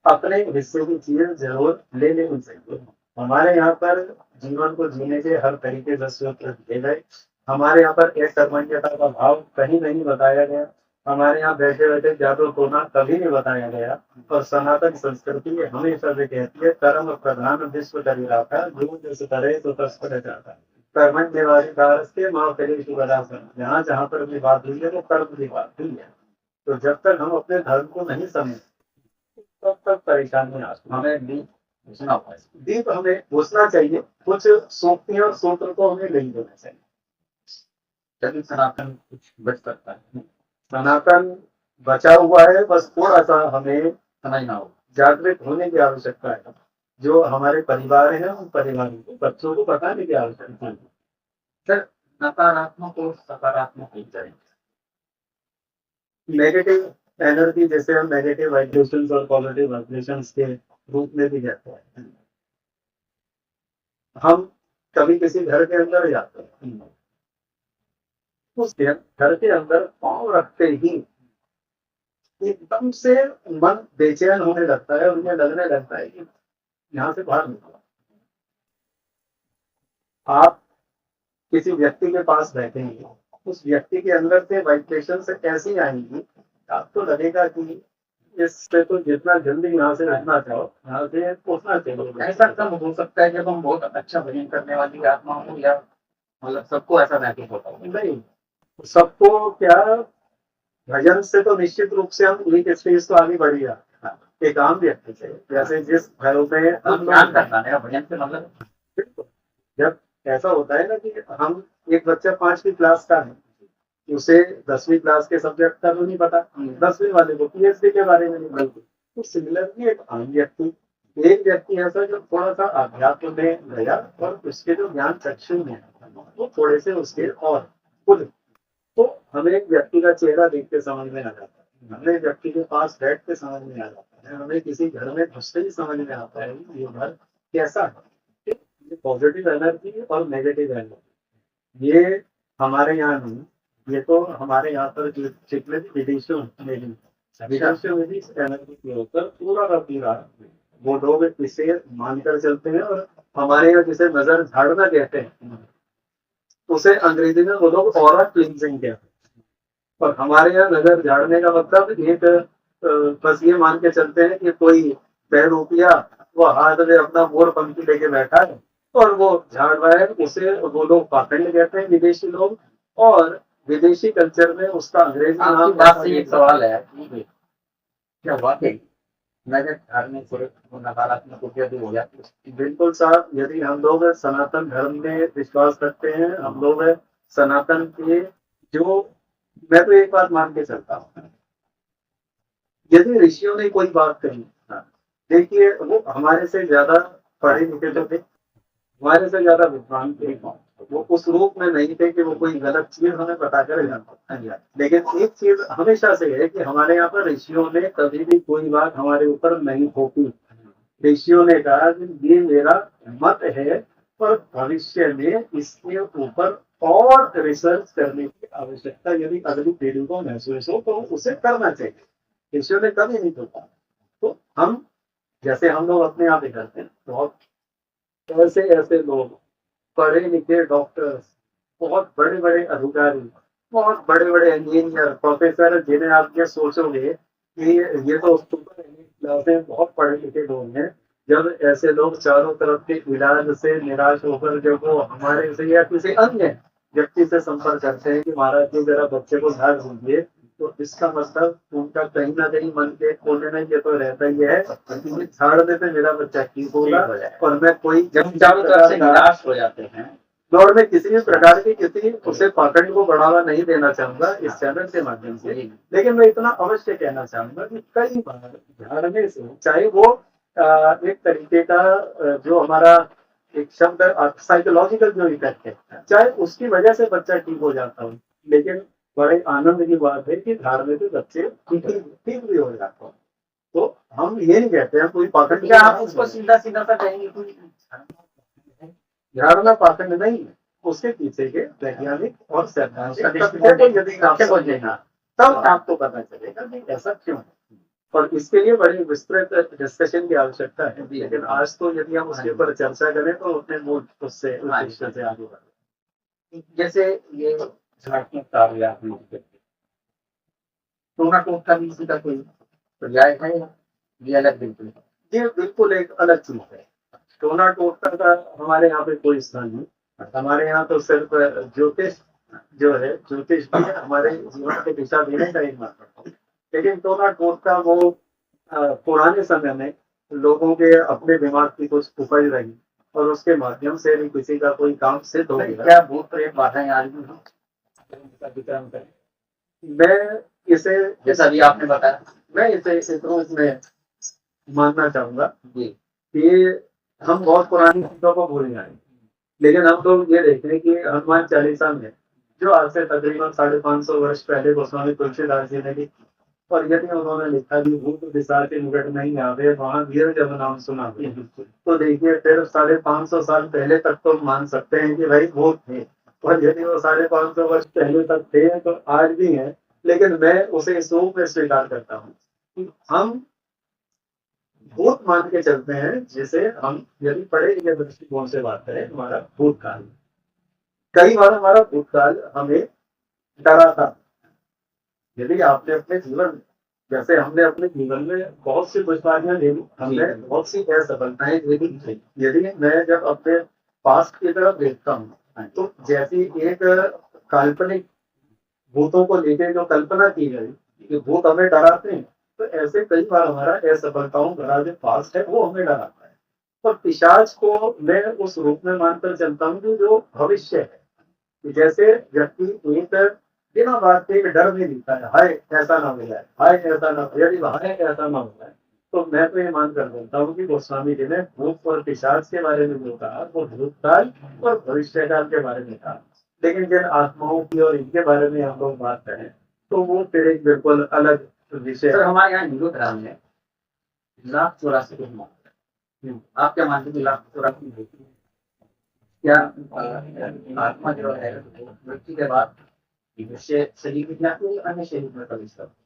अपने हिस्से की चीज जरूर ले लेनी चाहिए। हमारे यहाँ पर जीवन को जीने के हर तरीके से सूत्र दिए गए। हमारे यहाँ पर एक कर्मण्यता का भाव कहीं नहीं बताया गया। हमारे यहाँ बैठे बैठे जादू टोना कभी नहीं बताया गया। और सनातन संस्कृति हमेशा से कहती है, कर्म प्रधान विश्व करी राखा, जो जैसे करे तो तस्कर जाता। कर्मण्य माँ करे जहाँ जहाँ पर भी बात हुई है, वो कर्म की बात हुई है। तो जब तक हम अपने धर्म को नहीं समझ, तब तक परेशानी आती। हमें दीप हमें घुसना चाहिए, कुछ सूक्तियां और सूत्र को हमें नहीं देना चाहिए। तभी सनातन कुछ बच सकता है। सनातन बचा हुआ है, बस थोड़ा सा हमें समझना हो, जागृत होने की आवश्यकता है। जो हमारे परिवार है, उन परिवारों को, बच्चों को बताने की आवश्यकता है। सर नकारात्मक और सकारात्मक विचार, नेगेटिव एनर्जी, जैसे हम नेगेटिव वाइब्रेशंस और पॉजिटिव वाइब्रेशंस के रूप में भी कहते हैं। हम कभी किसी घर के अंदर जाते हैं, उस घर के अंदर पांव रखते ही एकदम से मन बेचैन होने लगता है, उन्हें लगने लगता है कि यहाँ से बाहर निकलो। आप किसी व्यक्ति के पास बैठेंगे, उस व्यक्ति के अंदर से वाइब्रेशन से कैसी आएंगी, आपको लगेगा कि इससे तो जितना जल्दी यहाँ से रहना चाहो, यहाँ से उतना चाहिए। ऐसा कब हो सकता है जब हम बहुत अच्छा भजन करने वाली आत्मा हो, या मतलब सबको ऐसा महसूस होता है? नहीं, सबको क्या, भजन से तो निश्चित रूप से हम एक स्टेज तो आगे बढ़ गया एक आम व्यक्ति से। जैसे जिस घरों में ज्ञान करना है भजन से मतलब, जब ऐसा होता है ना कि हम, एक बच्चा 5वीं क्लास का है, उसे 10वीं क्लास के सब्जेक्ट का तो नहीं पता, 10वीं वाले को PhD के बारे में नहीं पता। तो सिमिलरली एक आम व्यक्ति, एक व्यक्ति ऐसा जो थोड़ा सा अध्यात्म में गया और उसके जो ज्ञान चक्षु में वो थोड़े से उसके और खुद, तो हमें एक व्यक्ति का चेहरा देख के समझ में आ जाता है, हमें व्यक्ति के पास बैठ के समझ में आ जाता है, हमें किसी घर में घुसते ही समझ में आता है कि ये घर कैसा है। ये पॉजिटिव एनर्जी और नेगेटिव एनर्जी ये हमारे यहाँ नहीं, ये तो हमारे यहाँ पर जो जितने भी विदेशों में विदेशों में भी इस एनर्जी के ऊपर पूरा का पूरा वो लोग इसे मानकर चलते हैं। और हमारे यहाँ जिसे नजर झाड़ना कहते हैं उसे अंग्रेजी में वो लोग ऑरा क्लींजिंग कहते हैं। और हमारे यहाँ नजर झाड़ने का मतलब एक बस ये मान के चलते हैं कि कोई बहरूपिया वो हाथ में अपना मोर पंखी लेके बैठा है और वो झाड़ रहा है, उसे वो लोग पाखंड कहते हैं विदेशी लोग। और विदेशी कल्चर में उसका अंग्रेजी आपकी नाम बात से एक सवाल है, क्या वाकई नजर झाड़ने से वो नकारात्मक ऊर्जा दूर हो जाती है? बिल्कुल साहब, यदि हम लोग सनातन धर्म में विश्वास करते हैं, हम लोग सनातन के जो, मैं तो एक बात मान के चलता हूँ, यदि ऋषियों ने कोई बात कही, देखिए वो हमारे से ज्यादा पढ़े लिखे तो थे, हमारे से ज्यादा विद्वान थे, वो उस रूप में नहीं थे कि वो कोई गलत चीज हमें बता कर जाते। लेकिन एक चीज हमेशा से है कि हमारे यहाँ पर ऋषियों ने कभी भी कोई बात हमारे ऊपर नहीं थोपी। ऋषियों ने कहा कि ये मेरा मत है और भविष्य में इसके ऊपर और रिसर्च करने की आवश्यकता यदि अगली पीढ़ी को महसूस हो तो उसे करना चाहिए। ऋषियों ने कभी नहीं थोपा। तो हम जैसे हम लोग अपने आप ही करते हैं, बहुत ऐसे ऐसे लोग पढ़े लिखे डॉक्टर्स, बहुत बड़े बड़े अधिकारी, बहुत बड़े बड़े इंजीनियर, प्रोफेसर, जिन्हें आप ये सोचोगे कि ये तो सुपर एलीट क्लास में बहुत पढ़े लिखे लोग हैं, जब ऐसे लोग चारों तरफ के इलाज से निराश होकर जब वो हमारे से या किसी अन्य व्यक्ति से संपर्क करते हैं कि महाराज जी जरा बच्चे को झाड़ दीजिए, तो इसका मतलब उनका कहीं ना कहीं मन के कोने में ये तो रहता ही है कि झाड़ने से मेरा बच्चा ठीक होगा। और मैं कोई जब चारों तरफ से निराश हो जाते हैं, और मैं किसी भी प्रकार की किसी उसे पाखंड को बढ़ावा नहीं देना चाहूंगा इस चैनल के माध्यम से, लेकिन मैं इतना अवश्य कहना चाहूंगा कि कई बार झाड़ने से, चाहे वो एक तरीके का जो हमारा एक शब्द साइकोलॉजिकल जो इफेक्ट है, चाहे उसकी वजह से बच्चा ठीक हो जाता हो, लेकिन बड़े आनंद की बात है कि झाड़ने से बच्चे ठीक भी हो जाते हैं। तो हम ये नहीं कहते हैं कोई पाखंड, क्या आप उसको सीधा सीधा सा कहेंगे कि झाड़ना पाखंड नहीं है, उसके पीछे के वैज्ञानिक और सैद्धांतिक तथ्यों को यदि आप समझेगा तब आपको पता चलेगा कि ऐसा क्यों है। और इसके लिए बड़ी विस्तृत डिस्कशन की आवश्यकता है, लेकिन आज तो यदि हम उसके ऊपर चर्चा करें तो अपने मूल उससे उद्देश्य से आगे बढ़े। जैसे ये झाड़फूंक कार्य आपने टोना टोट का भी इसी का कोई पर्याय है, ये अलग बिल्कुल है? ये बिल्कुल एक अलग चीज है। टोना टोटका का हमारे यहाँ पे कोई स्थान नहीं। हमारे यहाँ तो सिर्फ ज्योतिष जो है, ज्योतिष भी हमारे जीवन के दिशा देने का एक माध्यम है। लेकिन टोना टोटका वो पुराने समय में लोगों के अपने दिमाग की कुछ उपज रही और उसके माध्यम से भी किसी का कोई काम सिद्ध हो गया। क्या भूत प्रेत बाधाएं आज भी हैं? मैं इसे, जैसा अभी आपने बताया, मैं इसे इस रूप में मानना चाहूंगा जी कि हम बहुत पुरानी चीजों को भूल जाए, लेकिन हम लोग ये देखते हैं कि हनुमान चालीसा में जो आज से तकरीबन 550 वर्ष पहले गोस्वामी तुलसीदास जी ने लिखी, और यदि उन्होंने लिखा कि भूत विचार के निकट नहीं आवे वहां वीर जब नाम सुना, तो देखिए फिर 550 साल पहले तक तो मान सकते हैं कि भाई भूत थे, और यदि वो 550 वर्ष पहले तक थे तो आज भी हैं। लेकिन मैं उसे इस रूप में स्वीकार करता हूँ कि हम भूत मान के चलते हैं, जिसे हम यदि पढ़े लिखे दृष्टिकोण से बात करें, हमारा भूतकाल, कई बार हमारा भूतकाल हमें डराता। यदि आपने अपने जीवन, जैसे हमने अपने जीवन में बहुत सी दुश्वारियां झेली, हमने बहुत सी असफलताएं झेली, यदि मैं जब अपने पास्ट की तरफ देखता हूँ तो जैसी एक काल्पनिक भूतों को लेकर जो कल्पना की गई कि भूत हमें डराते हैं, तो ऐसे कई बार हमारा असफलताओं भरा जो पास्ट है वो हमें डराता है। और पिशाच को मैं उस रूप में मानकर चलता हूँ कि जो भविष्य है, कि जैसे व्यक्ति एक बिना बात के डर भी दिखता है, हाय ऐसा ना हो जाए, हाय ऐसा ना हो, यदि हाय ऐसा ना हो जाए, तो मैं तो ये मान कर बोलता हूँ कि गोस्वामी जी ने भूत और पिशाच के बारे में जो कहा वो भूतकाल और भविष्यकाल के बारे में कहा। लेकिन जिन आत्माओं की और इनके बारे में हम लोग बात करें तो वो फिर एक बिल्कुल अलग विषय सर है। हमारे यहाँ हिंदू धर्म में 1,84 को मानते हैं। आप क्या मानते हैं 1,84 होती है? क्या आत्मा जो है वो मृत्यु के बाद दूसरे शरीर में जाती है या अन्य शरीर में प्रवेश करती है?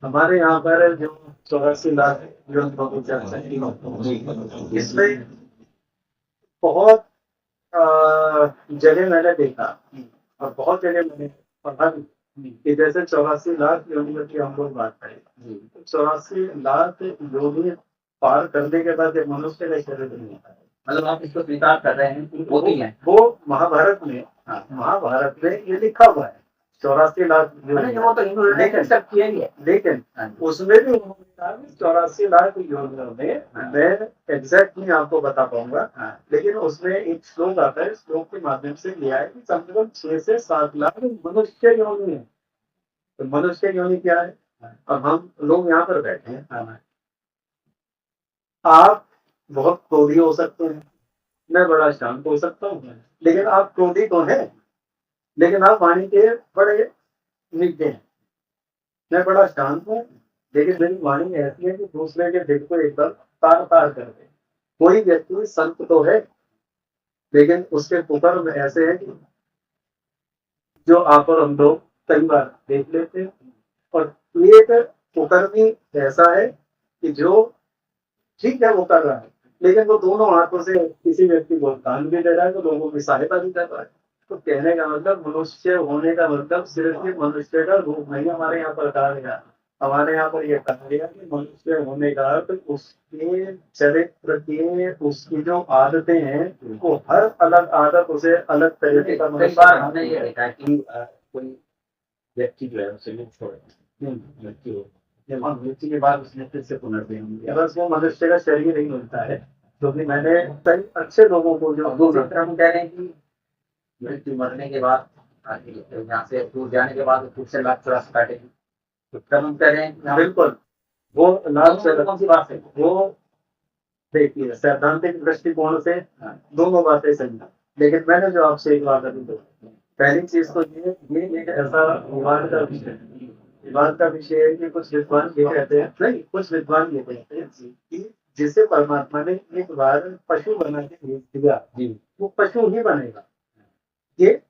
हमारे यहाँ पर जो 84 लाख जो जनसंख्या इसमें बहुत जगह मैंने देखा और बहुत जगह मैंने पढ़ा भी कि जैसे 84 लाख योनियों की हम लोग बात करें, 84 लाख योनि पार करने के बाद एक मनुष्य का शरीर नहीं होता है। मतलब आप इसको स्वीकार कर रहे हैं कि होती है? वो महाभारत में, महाभारत में ये लिखा हुआ है 84 लाख नहीं, वो तो हिंदू ने एक्सेप्ट किया ही है। लेकिन उसमें भी उन्होंने कहा कि 84 लाख योनियों में, मैं एग्जैक्ट नहीं आपको बता पाऊंगा, लेकिन उसमें एक श्लोक आता है, श्लोक के माध्यम से लिया है कि कम से कम 6 से 7 लाख मनुष्य योनि है। तो मनुष्य योनि क्या है? अब हम लोग यहाँ पर बैठे हैं, आप बहुत क्रोधी हो सकते हैं, मैं बड़ा शांत हो सकता हूँ, लेकिन आप क्रोधी तो है, लेकिन आप वाणी के बड़े निग्धे हैं। मैं बड़ा शांत हूँ, लेकिन मेरी वाणी ऐसी है कि दूसरे के दिल को एकदम तार तार कर दे। कोई व्यक्ति संत तो है, लेकिन उसके कुकर्म ऐसे हैं कि जो आप और हम लोग कई बार देख लेते हैं। और एक कुकर्मी ऐसा है कि जो ठीक है वो कर रहा है, लेकिन वो दोनों हाथों से किसी व्यक्ति को दान भी दे रहा है, तो लोगों की सहायता भी कर रहा है। तो कहने का मतलब मनुष्य होने का मतलब सिर्फ ही मनुष्य का रूप नहीं हमारे यहाँ पर कहा गया। हमारे यहाँ पर यह कहा गया कि मनुष्य होने का अर्थ उसके चरित्र के, उसकी जो आदतें हैं वो हर अलग आदत उसे अलग तरीके का कई बार हमने ये देखा है कि कोई व्यक्ति जो है उसे मृत्यु हो, और मृत्यु के बाद उसने फिर से पुनर्जन्म लिया, बस वो मनुष्य का शरीर ही मिलता है। क्योंकि मैंने कई अच्छे लोगों को जो दूसरी तरफ हम कह रहे हैं कि मृत्यु मरने के बाद यहाँ से दूर जाने के बाद फिर से 1,84 काटेगी, तो तब हम कह रहे हैं बिल्कुल वो लाभ से कौन सी बात है? वो देखिए सैद्धांतिक दृष्टिकोण से दोनों बातें सही हैं। लेकिन मैंने जो आपसे एक बात अभी बोली, पहली चीज तो ये एक ऐसा विवाद का विषय है, विवाद का विषय है कि कुछ विद्वान ये कहते हैं, नहीं कुछ विद्वान ये कहते हैं कि जिसे परमात्मा ने एक बार पशु बना के भेज दिया वो पशु ही बनेगा। ये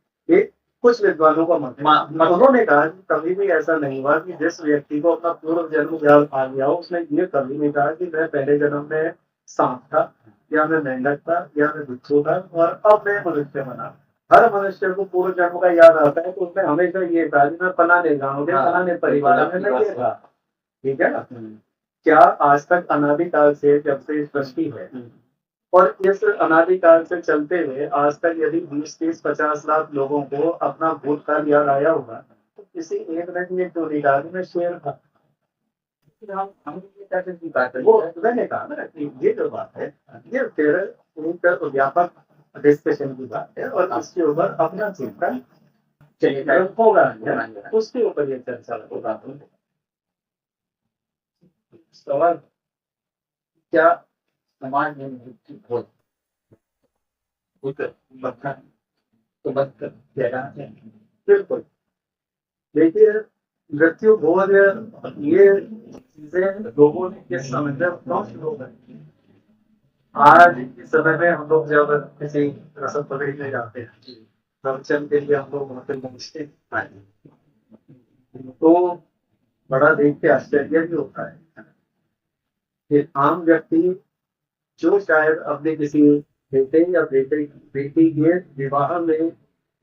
कुछ विद्वानों का मत है। उन्होंने कहा कि कभी भी ऐसा नहीं हुआ कि जिस व्यक्ति को अपना पूर्व जन्म याद आ गया हो उसने ये कभी नहीं कहा कि मैं पहले जन्म में सांप था, या मैं मेंढक था, या मैं बिच्छू था और अब मैं मनुष्य बना। हर मनुष्य को पूर्व जन्म का याद आता है, तो उसने हमेशा ये कहा कि मैं फलाने गाँव के फलाने परिवार में मैं ये था। ठीक है ना? क्या आज तक अनादिकाल से जब से सृष्टि है और इस अनादिकाल से चलते हुए आज तक यदि 20, 30, 50 लाख लोगों को अपना भूतकाल याद आया होगा, तो किसी एक ने ये क्यों नहीं कहा कि मैं शेर था? हम ये कैसे की बात है? वो मैंने कहा ना कि ये जो बात है ये फिर एक व्यापक डिस्कशन की बात है और इसके ऊपर अपना चिंतन होगा, उसके ऊपर ये चर्चा होगा। सवाल, क्या समाज में मृत्यु हो तो बस किया जाना चाहिए? बिल्कुल। देखिए मृत्यु भोज ये चीजें लोगों ने किस समय में क्यों शुरू करी? आज के समय में हम लोग जब किसी रसम पकड़ने जाते हैं, प्रवचन के लिए हम लोग वहां पे पहुंचते हैं, तो बड़ा देख के आश्चर्य भी होता है कि आम व्यक्ति जो शायद अपने किसी बेटे या बेटी के विवाह में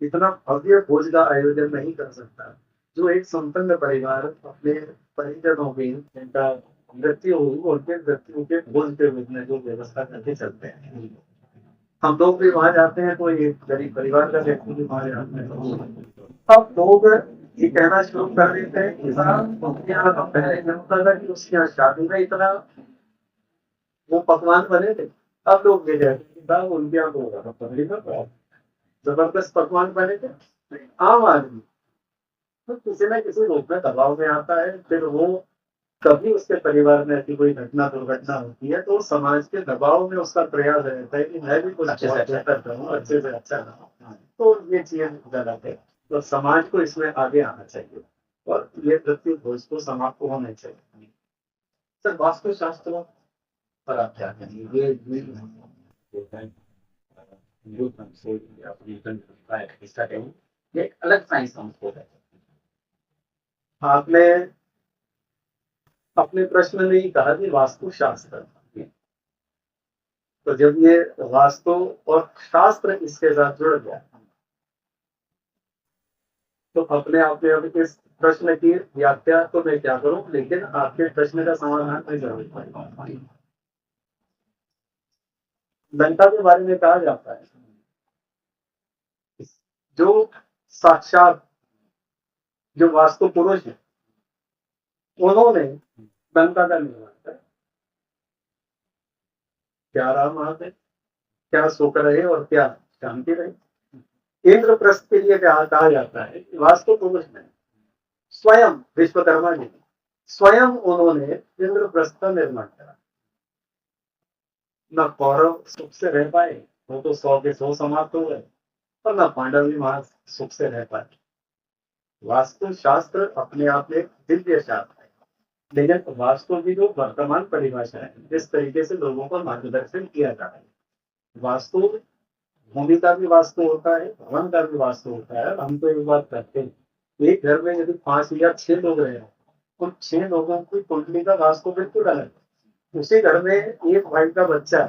इतना भव्य भोज का आयोजन नहीं कर सकता, जो एक संपन्न परिवार अपने परिजनों की जिनका मृत्यु हुई उनके मृत्यु के भोज के रूप में जो व्यवस्था करके चलते हैं। हम लोग भी वहां जाते हैं, तो एक गरीब परिवार का व्यक्ति भी वहां जाते हैं। अब लोग ये कहना शुरू कर देते हैं कि साहब उसके यहाँ पहले क्या होता था कि उसके यहाँ शादी में इतना वो पकवान बने थे। अब लोग ये कहते हैं कि साहब उनके यहाँ तो जबरदस्त पकवान बने थे। आम आदमी तो किसी न किसी रूप में दबाव में आता है, फिर वो कभी उसके परिवार में ऐसी कोई घटना दुर्घटना होती है तो समाज के दबाव में उसका प्रयास रहता है कि मैं भी कुछ अच्छे से बहुत अच्छा बेहतर करूँ, अच्छे से अच्छा करूँ। तो ये चीज गलत है। तो समाज को इसमें आगे आना चाहिए और ये पृथ्वी भोज को समाप्त होना चाहिए। सर, वास्तुशास्त्र पर आप क्या कहेंगे? ये एक अलग साइंस का स्कोप है। आपने अपने प्रश्न में ही कहा कि वास्तुशास्त्र, तो जब ये वास्तु और शास्त्र इसके साथ जुड़ गया तो अपने आप में अब इस प्रश्न की व्याख्या तो मैं क्या करूं, लेकिन आपके प्रश्न का समाधान मैं जरूर करूंगा। लंका के बारे में कहा जाता है जो साक्षात जो वास्तु पुरुष है उन्होंने लंका का निर्माण किया। क्या राम महादेव, क्या सुख रहे और क्या शांति रहे। इंद्रप्रस्थ के लिए कहा जाता है कि वास्तु पुरुष ने स्वयं, विश्वकर्मा जी स्वयं उन्होंने इंद्रप्रस्थ का निर्माण करा। न कौरव सुख से रह पाए, वो तो 100 के 100 समाप्त हो गए, और न पांडव भी वहां सुख से रह पाए। वास्तु शास्त्र अपने आप में दिव्य शास्त्र है, लेकिन वास्तु की जो वर्तमान परिभाषा है, जिस तरीके से लोगों को मार्गदर्शन किया जा रहा है, वास्तु भूमि का भी वास्तु होता है, भवन का भी वास्तु होता है। हम तो एक बात करते हैं, एक घर में यदि 5 या 6 लोग रहे तो 6 लोगों की कुंडली का वास्तु बिल्कुल अलग है। उसी घर में एक भाई का बच्चा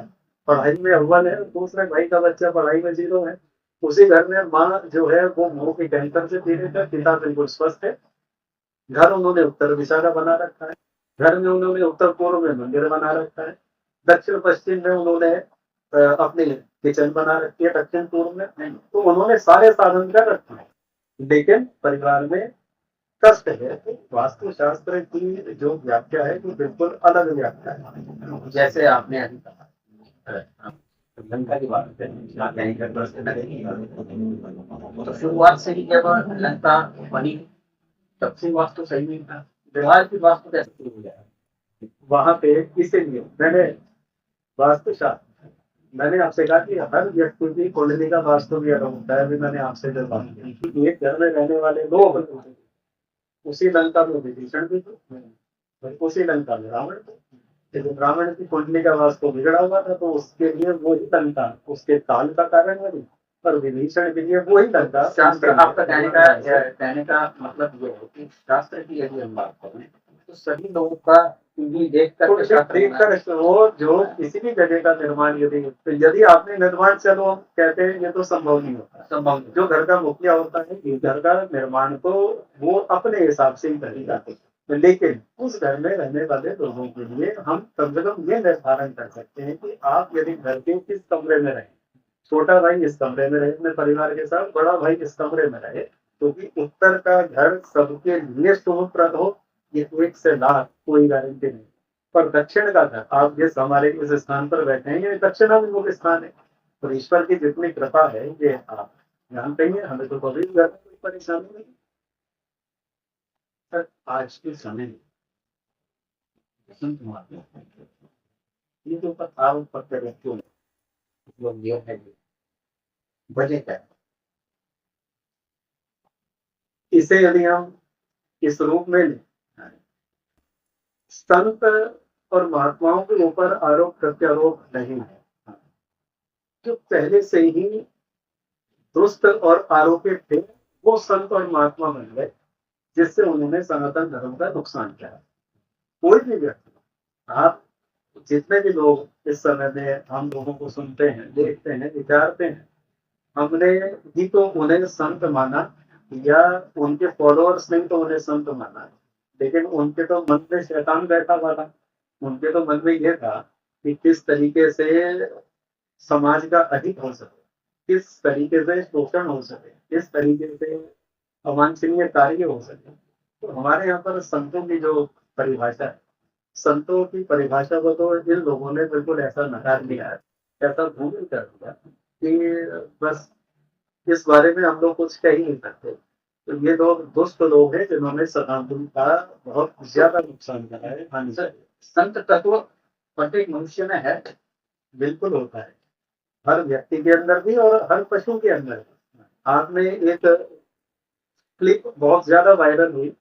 पढ़ाई में अव्वल है, दूसरे भाई का बच्चा पढ़ाई में 0 है। उसी घर में माँ जो है वो मुंह की कैंसर से पीड़ित है, पिता बिल्कुल स्वस्थ है। घर उन्होंने उत्तर दिशा का बना रखा है, घर में उन्होंने उत्तर पूर्व में मंदिर बना रखा है, दक्षिण पश्चिम में उन्होंने अपनी किचन बना रखी है, दक्षिण पूर्व में। तो उन्होंने सारे साधन कर रखे हैं, लेकिन परिवार में कष्ट है। तो वास्तुशास्त्र की जो व्याख्या है वो बिल्कुल अलग व्याख्या है। जैसे आपने अभी कहा लंका की बात करें, तो शुरुआत से ही जब लंका बनी तब से वास्तु सही नहीं था। बिहार की वास्तु कैसे शुरू हो जाए? वहां पे इसीलिए मैंने वास्तुशास्त्र, मैंने आपसे कहा कि हर व्यक्ति की कुंडली का वास्तु भी अलग होता है। अभी मैंने आपसे जब बात की, एक घर में रहने वाले लोग उसी लंका में विभीषण भी थे, उसी लंका में रावण थे। लेकिन रावण की कुंडली का वास्तु बिगड़ा हुआ था, तो उसके लिए वही लंका उसके काल का कारण बनी, और विभीषण के लिए वही लंका। शास्त्र आपका कहने का मतलब ये है कि शास्त्र की यदि हम बात करें तो सभी लोगों का कुंडली देखकर वो जो किसी भी जगह का निर्माण यदि आपने निर्माण, चलो हम कहते हैं ये तो संभव नहीं होता। संभव जो घर का मुखिया होता है, घर का निर्माण तो वो अपने हिसाब से ही करेगा, लेकिन उस घर में रहने वाले लोगों के लिए हम कम से कम ये निर्धारण कर सकते हैं कि आप यदि घर के किस कमरे में रहें, छोटा भाई इस कमरे में रहे अपने परिवार के साथ, बड़ा भाई इस कमरे में रहे, क्योंकि उत्तर का घर सबके लिए शुभप्रद हो, ये 1 से लाख कोई गारंटी नहीं। पर दक्षिण का घर, आप जिस हमारे इस स्थान पर बैठे हैं, ये दक्षिणाभिमुख स्थान है। और ईश्वर की जितनी कृपा है ये आप जानते हैं, हमें तो कभी घर में कोई परेशानी नहीं। सर, आज के समय में ये जो आरोप पत्र व्यक्तियों ने ये है वजह क्या है? इसे यदि हम इस रूप में लें, संत और महात्माओं के ऊपर आरोप प्रत्यारोप नहीं है, जो पहले से ही दुष्ट और आरोपित थे वो संत और महात्मा बन गए, जिससे उन्होंने सनातन धर्म का नुकसान किया। कोई भी व्यक्ति, आप जितने भी लोग इस समय में हम लोगों को सुनते हैं, देखते हैं, विचारते हैं, हमने ही तो उन्हें संत माना, या उनके फॉलोअर्स ने तो उन्हें संत माना, लेकिन उनके तो मन में शैतान बैठा हुआ था। उनके तो मन में यह था कि किस तरीके से समाज का अहित हो सके, किस तरीके से शोषण हो सके, किस तरीके से अवांछनीय कार्य हो सके। तो हमारे यहाँ पर संतों की जो परिभाषा है, संतों की परिभाषा को तो इन लोगों ने बिल्कुल ऐसा नकार दिया है, ऐसा भूल कर दिया कि बस इस बारे में हम लोग कुछ कह ही नहीं सकते। तो ये लोग दुष्ट लोग हैं जिन्होंने सनातन का बहुत ज्यादा नुकसान करा है। हाँ जी, संत तत्व प्रत्येक मनुष्य में है। बिल्कुल होता है, हर व्यक्ति के अंदर भी और हर पशु के अंदर भी। आपने एक क्लिप बहुत ज्यादा वायरल हुई,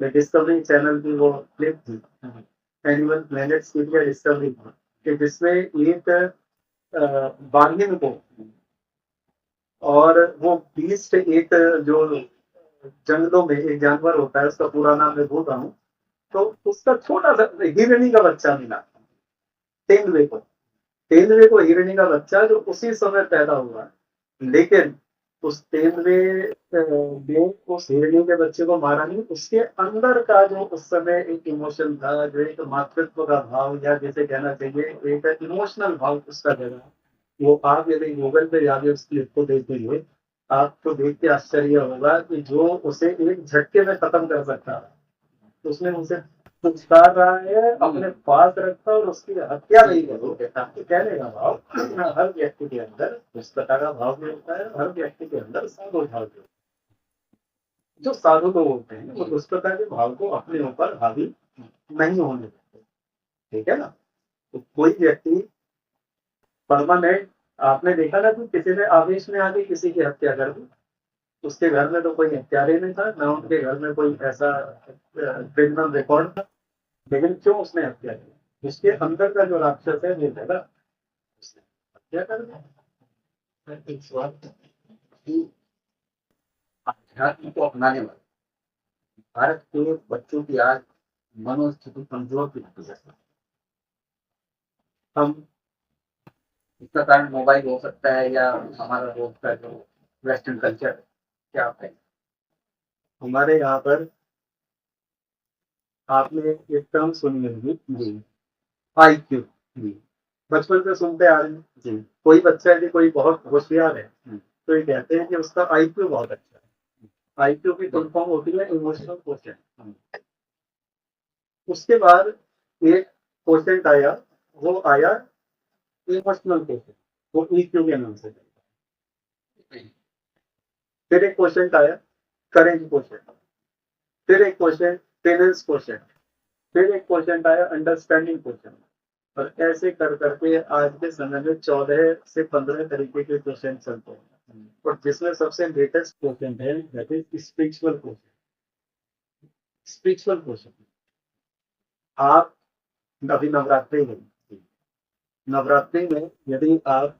डिस्कवरी चैनल की वो क्लिप थी, एनिमल प्लैनेट्स की डिस्कवरी कि जिसमें एक बाघिन को और वो बीस्ट एक जो जंगलों में एक जानवर होता है, उसका पूरा नाम मैं भूल रहा हूँ, तो उसका छोटा सा हिरणी का बच्चा मिला, तेंदुए को। तेंदुए को हिरणी का बच्चा जो उसी समय पैदा हुआ, लेकिन उस तेंदुए ने उस हिरणी के बच्चे को मारा नहीं। उसके अंदर का जो उस समय एक इमोशन था, जो एक मातृत्व का भाव, या जैसे कहना चाहिए एक इमोशनल भाव उसका जगह, वो आप यदि गूगल पे जाके उस क्लिप को देखेंगे, आपको देख के आश्चर्य होगा कि जो उसे एक झटके में खत्म कर सकता है, उसने उसे पुचकार रहा है, अपने पास रखा और उसकी हत्या नहीं करोगे। तो कहने का भाव हर व्यक्ति के अंदर दुष्टता का भाव भी होता है, हर व्यक्ति के अंदर साधु भाव भी होता है। जो साधु लोग होते हैं वो दुष्टता के भाव को अपने ऊपर हावी नहीं होने देते, ठीक है ना। तो कोई व्यक्ति परमानेंट, आपने देखा ना कि किसी ने आवेश में आके किसी की हत्या कर दी, उसके घर में तो कोई हत्यारे नहीं था, न उनके घर में कोई ऐसा क्रिमिनल रिकॉर्ड था, लेकिन क्यों उसने हत्या की? उसके अंदर का जो राक्षस है वो जगह उसने हत्या कर दिया। इस बात कि अध्यात्म को अपनाने वाले भारत के बच्चों की आज मनोस्थिति कमजोर की है। हम इसका कारण मोबाइल हो सकता है या हमारा रोज का जो वेस्टर्न कल्चर, क्या आप कहें? हमारे यहाँ पर आपने एक टर्म सुनी होगी जी IQ, जी बचपन से सुनते आ रहे हैं। जी कोई बच्चा यदि कोई बहुत होशियार है हम्म। तो ये कहते हैं कि उसका IQ बहुत अच्छा है। IQ की फुल फॉर्म होती है इमोशनल क्वोशिएंट। उसके बाद एक क्वोशिएंट आया, वो आया इमोशनल क्वोशिएंट, वो EQ के नाम से। फिर एक क्वोशिएंट आया करेंज क्वोशिएंट, फिर एक क्वोशिएंट टेनेंस क्वोशिएंट, फिर एक क्वोशिएंट आया अंडरस्टैंडिंग क्वोशिएंट। और ऐसे कर करके आज के समय में 14 से 15 तरीके के क्वेश्चन चलते हैं, और जिसमें सबसे लेटेस्ट क्वेश्चन है that is spiritual question. Spiritual question, आप अभी नवरात्रि में, नवरात्रि में यदि आप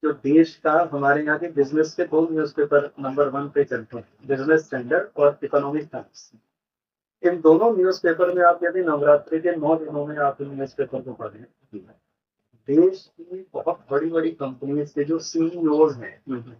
जो देश का, हमारे यहाँ के बिजनेस के 2 न्यूज़पेपर नंबर 1 पे चलते हैं, बिजनेस स्टैंडर्ड और इकोनॉमिक टाइम्स। इन दोनों न्यूज़पेपर में आप यदि नवरात्रि के 9 दिनों में आप इन न्यूज़पेपर को पढ़ें, देश की बहुत बड़ी बड़ी कंपनीज के जो CEOs हैं,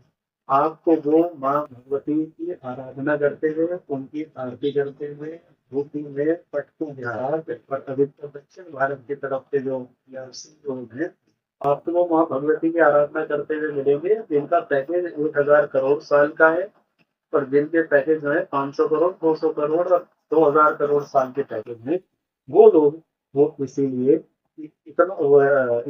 आपको वो माँ भगवती की आराधना करते हुए, उनकी आरती करते हुए, धूपी में पटकों के साथ, और अधिकतर दक्षिण भारत की तरफ से जो CEOs हैं, आपको वो माँ भगवती की आराधना करते हुए मिलेंगे, जिनका पैकेज 1000 करोड़ साल का है, और जिनके पैकेज जो है 500 करोड़, 200 करोड़ और 2000 करोड़ साल के पैकेज में। वो लोग, वो इसीलिए इतना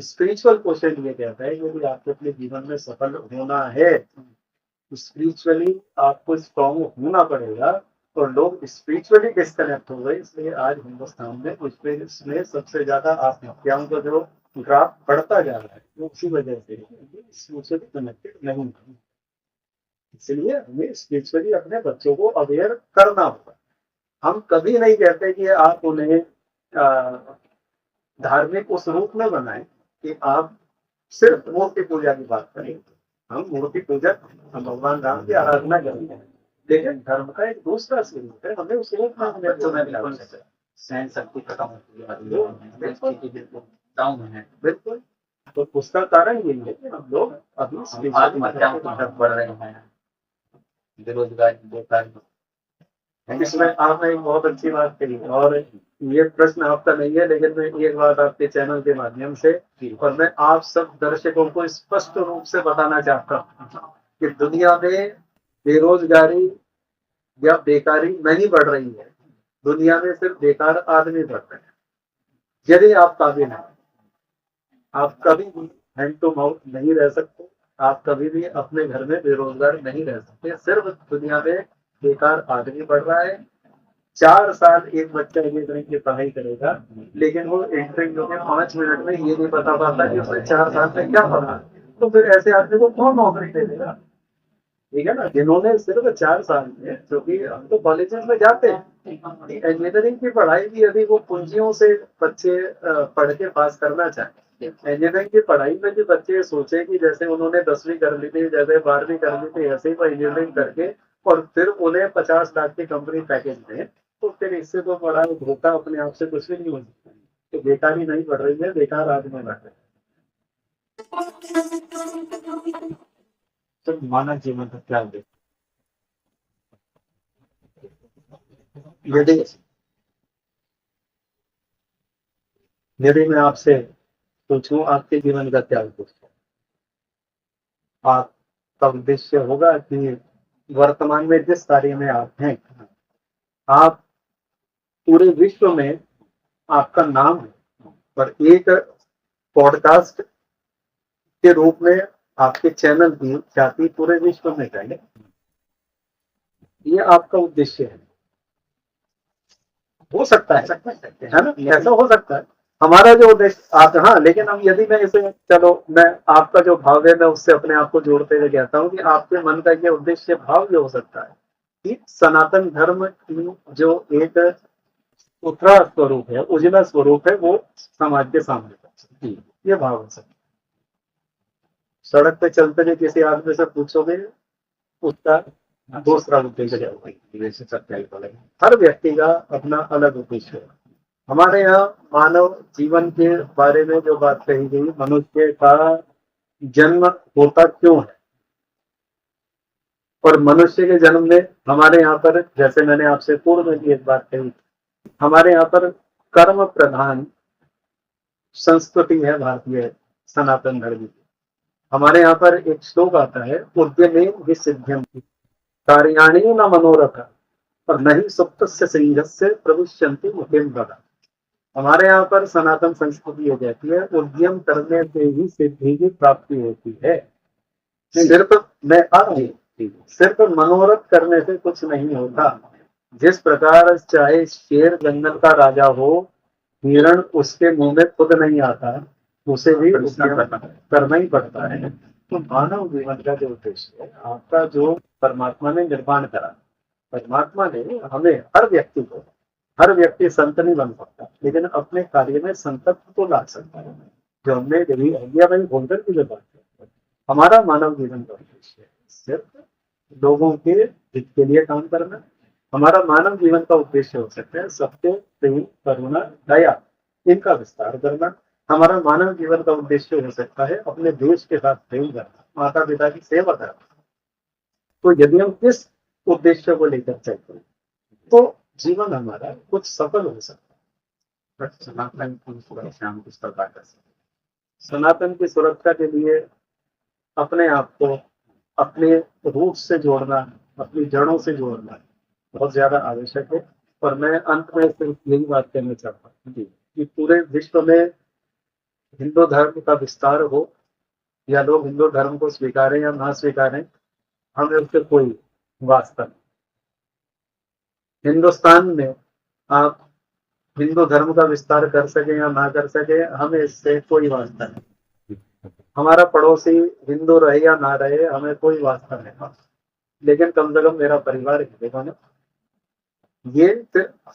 स्पिरिचुअल क्वेश्चन ये कहता है कि यदि आपको अपने जीवन में सफल होना है तो स्पिरिचुअली आपको स्ट्रॉन्ग होना पड़ेगा। और लोग स्पिरिचुअली डिस्कनेक्ट हो गए, इसलिए आज हिंदुस्तान में उसमें सबसे ज्यादा आत्महत्याओं का जो ग्राफ बढ़ता जा रहा है, वो उसी वजह से स्पिरिचुअली कनेक्टेड नहीं है। इसलिए हमें स्पिरिचुअली अपने बच्चों को अवेयर करना होगा। हम कभी नहीं कहते कि आप उन्हें धार्मिक उस रूप में बनाएं कि आप सिर्फ मूर्ति पूजा की बात करें। हम मूर्ति पूजा, हम भगवान राम की आराधना करेंगे, लेकिन धर्म का एक दूसरा स्वरूप है, हमें उस रूप में बच्चों में बिल्कुल सहन शक्ति खत्म होती है, डाउन है। बिल्कुल। तो उसका कारण यही है कि हम लोग अभी आत्महत्याओं की तरफ बढ़ रहे हैं, बेरोजगारी, बेकारी। इसमें आपने एक बहुत अच्छी बात कही, और ये प्रश्न आपका नहीं है, लेकिन मैं एक बात आपके चैनल के माध्यम से, और मैं आप सब दर्शकों को स्पष्ट रूप से बताना चाहता हूँ कि दुनिया में बेरोजगारी या बेकारी नहीं बढ़ रही है, दुनिया में सिर्फ बेकार आदमी बढ़ रहे हैं। यदि आप काबिल हैं, आप कभी भी हैंड टू माउथ नहीं रह सकते, आप कभी भी अपने घर में बेरोजगार नहीं रह सकते। सिर्फ दुनिया में बेकार आदमी पढ़ रहा है। 4 साल एक बच्चा इंजीनियरिंग की पढ़ाई करेगा, लेकिन वो इंटरव्यू में 5 मिनट में ये नहीं बता पाता कि उसने 4 साल में क्या पढ़ा। तो फिर ऐसे आदमी को कौन नौकरी दे देगा? ठीक है ना, जिन्होंने सिर्फ 4 साल में, क्योंकि हम तो कॉलेजेस में जाते हैं, इंजीनियरिंग की पढ़ाई भी यदि वो पूंजियों से बच्चे पढ़ के पास करना चाहे, इंजीनियरिंग की पढ़ाई में भी बच्चे सोचे कि जैसे उन्होंने 10वीं कर ली थी, जैसे 12वीं कर ली थी, ऐसे ही वो इंजीनियरिंग करके और फिर उन्हें 50 लाख की कंपनी पैकेज दें, तो फिर इससे तो बड़ा धोखा अपने आप से कुछ भी नहीं हो सकता। तो बेकार ही नहीं पढ़ रही है, बेकार आदमी बढ़ रहे हैं। तो मानव जीवन का क्या उद्देश्य? यदि यदि मैं आपसे पूछूं आपके जीवन का क्या उद्देश्य है, आपका उद्देश्य होगा कि वर्तमान में जिस कार्य में आप हैं, आप पूरे विश्व में आपका नाम है, पर एक पॉडकास्ट के रूप में आपके चैनल की ख्याति पूरे विश्व में फैले, ये आपका उद्देश्य है। हो सकता है ना, ऐसा हो सकता है हमारा जो उद्देश्य आप, हाँ, लेकिन हम यदि मैं इसे, चलो मैं आपका जो भाव है मैं उससे अपने आप को जोड़ते हुए कहता हूँ कि आपके मन का ये उद्देश्य भाव ये हो सकता है कि सनातन धर्म की जो एक उतरा स्वरूप है, उजला स्वरूप है, वो समाज के सामने, ये भाव हो सकता है। सड़क पे चलते हुए किसी आदमी से पूछोगे, उसका दूसरा उद्देश्य होगा। हर व्यक्ति का अपना अलग उद्देश्य है। हमारे यहाँ मानव जीवन के बारे में जो बात कही गई, मनुष्य का जन्म होता क्यों है, और मनुष्य के जन्म में हमारे यहाँ पर, जैसे मैंने आपसे पूर्व में भी एक बात कही, हमारे यहाँ पर कर्म प्रधान संस्कृति है भारतीय सनातन धर्म की। हमारे यहाँ पर एक श्लोक आता है, उद्यमे विसिद्ध्यम कार्याणि न मनोरथ और नहीं सुप्त सिंहस्य प्रविश्यन्ति मुखिम बदा। हमारे यहाँ पर सनातन संस्कृति ये कहती है, उद्यम करने से ही सिद्धि की प्राप्ति होती है। सिर्फ मैं सिर्फ मनोरथ करने से कुछ नहीं होता। जिस प्रकार चाहे शेर जंगल का राजा हो, हिरण उसके मुंह में खुद नहीं आता, उसे भी करना ही पड़ता है। तो मानव जीवन का जो उद्देश्य है, आपका जो परमात्मा ने निर्माण करा, परमात्मा ने हमें, हर व्यक्ति संत नहीं बन सकता, लेकिन अपने कार्य में संतत्व को ला सकता है। जो हमने अहिल्या भाई होल्डर की जो बात है, हमारा मानव जीवन का उद्देश्य है सिर्फ लोगों के हित के लिए काम करना। हमारा मानव जीवन का उद्देश्य हो सकता है सत्य, प्रेम, करुणा, दया, इनका विस्तार करना। हमारा मानव जीवन का उद्देश्य हो सकता है अपने देश के साथ प्रेम करना, माता पिता की सेवा करना। तो यदि हम इस उद्देश्य को लेकर चलते हैं तो जीवन हमारा कुछ सफल हो सकता है। सनातन की सुरक्षा हम किस प्रकार कर सकते हैं? सनातन की सुरक्षा के लिए अपने आप को अपने रूट से जोड़ना, अपनी जड़ों से जोड़ना बहुत ज्यादा आवश्यक है। और मैं अंत में सिर्फ यही बात कहना चाहता हूँ कि पूरे विश्व में हिंदू धर्म का विस्तार हो, या लोग हिंदू धर्म को स्वीकारें या ना स्वीकारें, हमें उससे कोई वास्ता नहीं। हिंदुस्तान में आप हिंदू धर्म का विस्तार कर सके या ना कर सके, हमें इससे कोई वास्ता नहीं। हमारा पड़ोसी हिंदू रहे या ना रहे, हमें कोई वास्ता नहीं, लेकिन कम से कम मेरा परिवार हिंदू बने। ये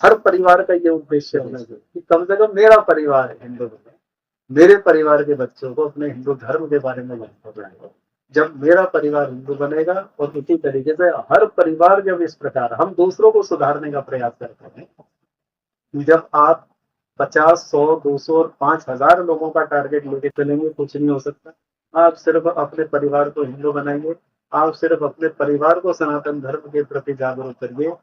हर परिवार का ये उद्देश्य होना चाहिए कि कम से कम मेरा परिवार हिंदू बने, मेरे परिवार के बच्चों को अपने हिंदू धर्म के बारे में बताएगा। जब मेरा परिवार हिंदू बनेगा, और इसी तरीके से हर परिवार जब इस प्रकार हम दूसरों को सुधारने का प्रयास करते हैं, जब आप 50, 100, 200 और 5,000 लोगों का टारगेट लेके चलेंगे, कुछ नहीं हो सकता। आप सिर्फ अपने परिवार को हिंदू बनाएंगे, आप सिर्फ अपने परिवार को सनातन धर्म के प्रति जागरूक करिए,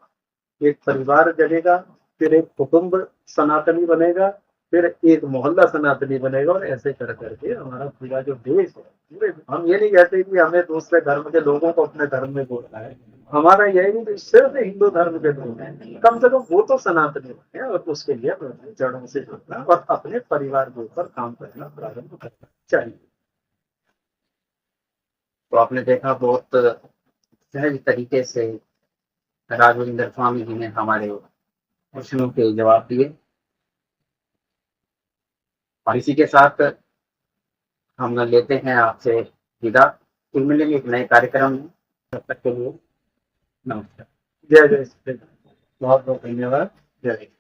एक परिवार जगेगा, फिर एक कुटुंब सनातनी बनेगा, फिर एक मोहल्ला सनातनी बनेगा, और ऐसे कर करके हमारा पूरा जो देश है, पूरे, हम ये नहीं कहते कि हमें दूसरे धर्म के लोगों को अपने धर्म में जोड़ना है, हमारा यही नहीं, सिर्फ हिंदू धर्म के लोग हैं, कम से कम वो तो सनातनी बने, और उसके लिए अपने जड़ों से जुड़ना और अपने परिवार के ऊपर काम करना प्रारंभ करना चाहिए। तो आपने देखा बहुत सहज तरीके से राघवेंद्र स्वामी जी ने हमारे प्रश्नों के जवाब दिए। और इसी के साथ हम लेते हैं आपसे विदा। फिर मिलेंगे एक नए कार्यक्रम में, तब तक के लिए नमस्कार। जय जय श्री राम। बहुत बहुत धन्यवाद। जय हिंद।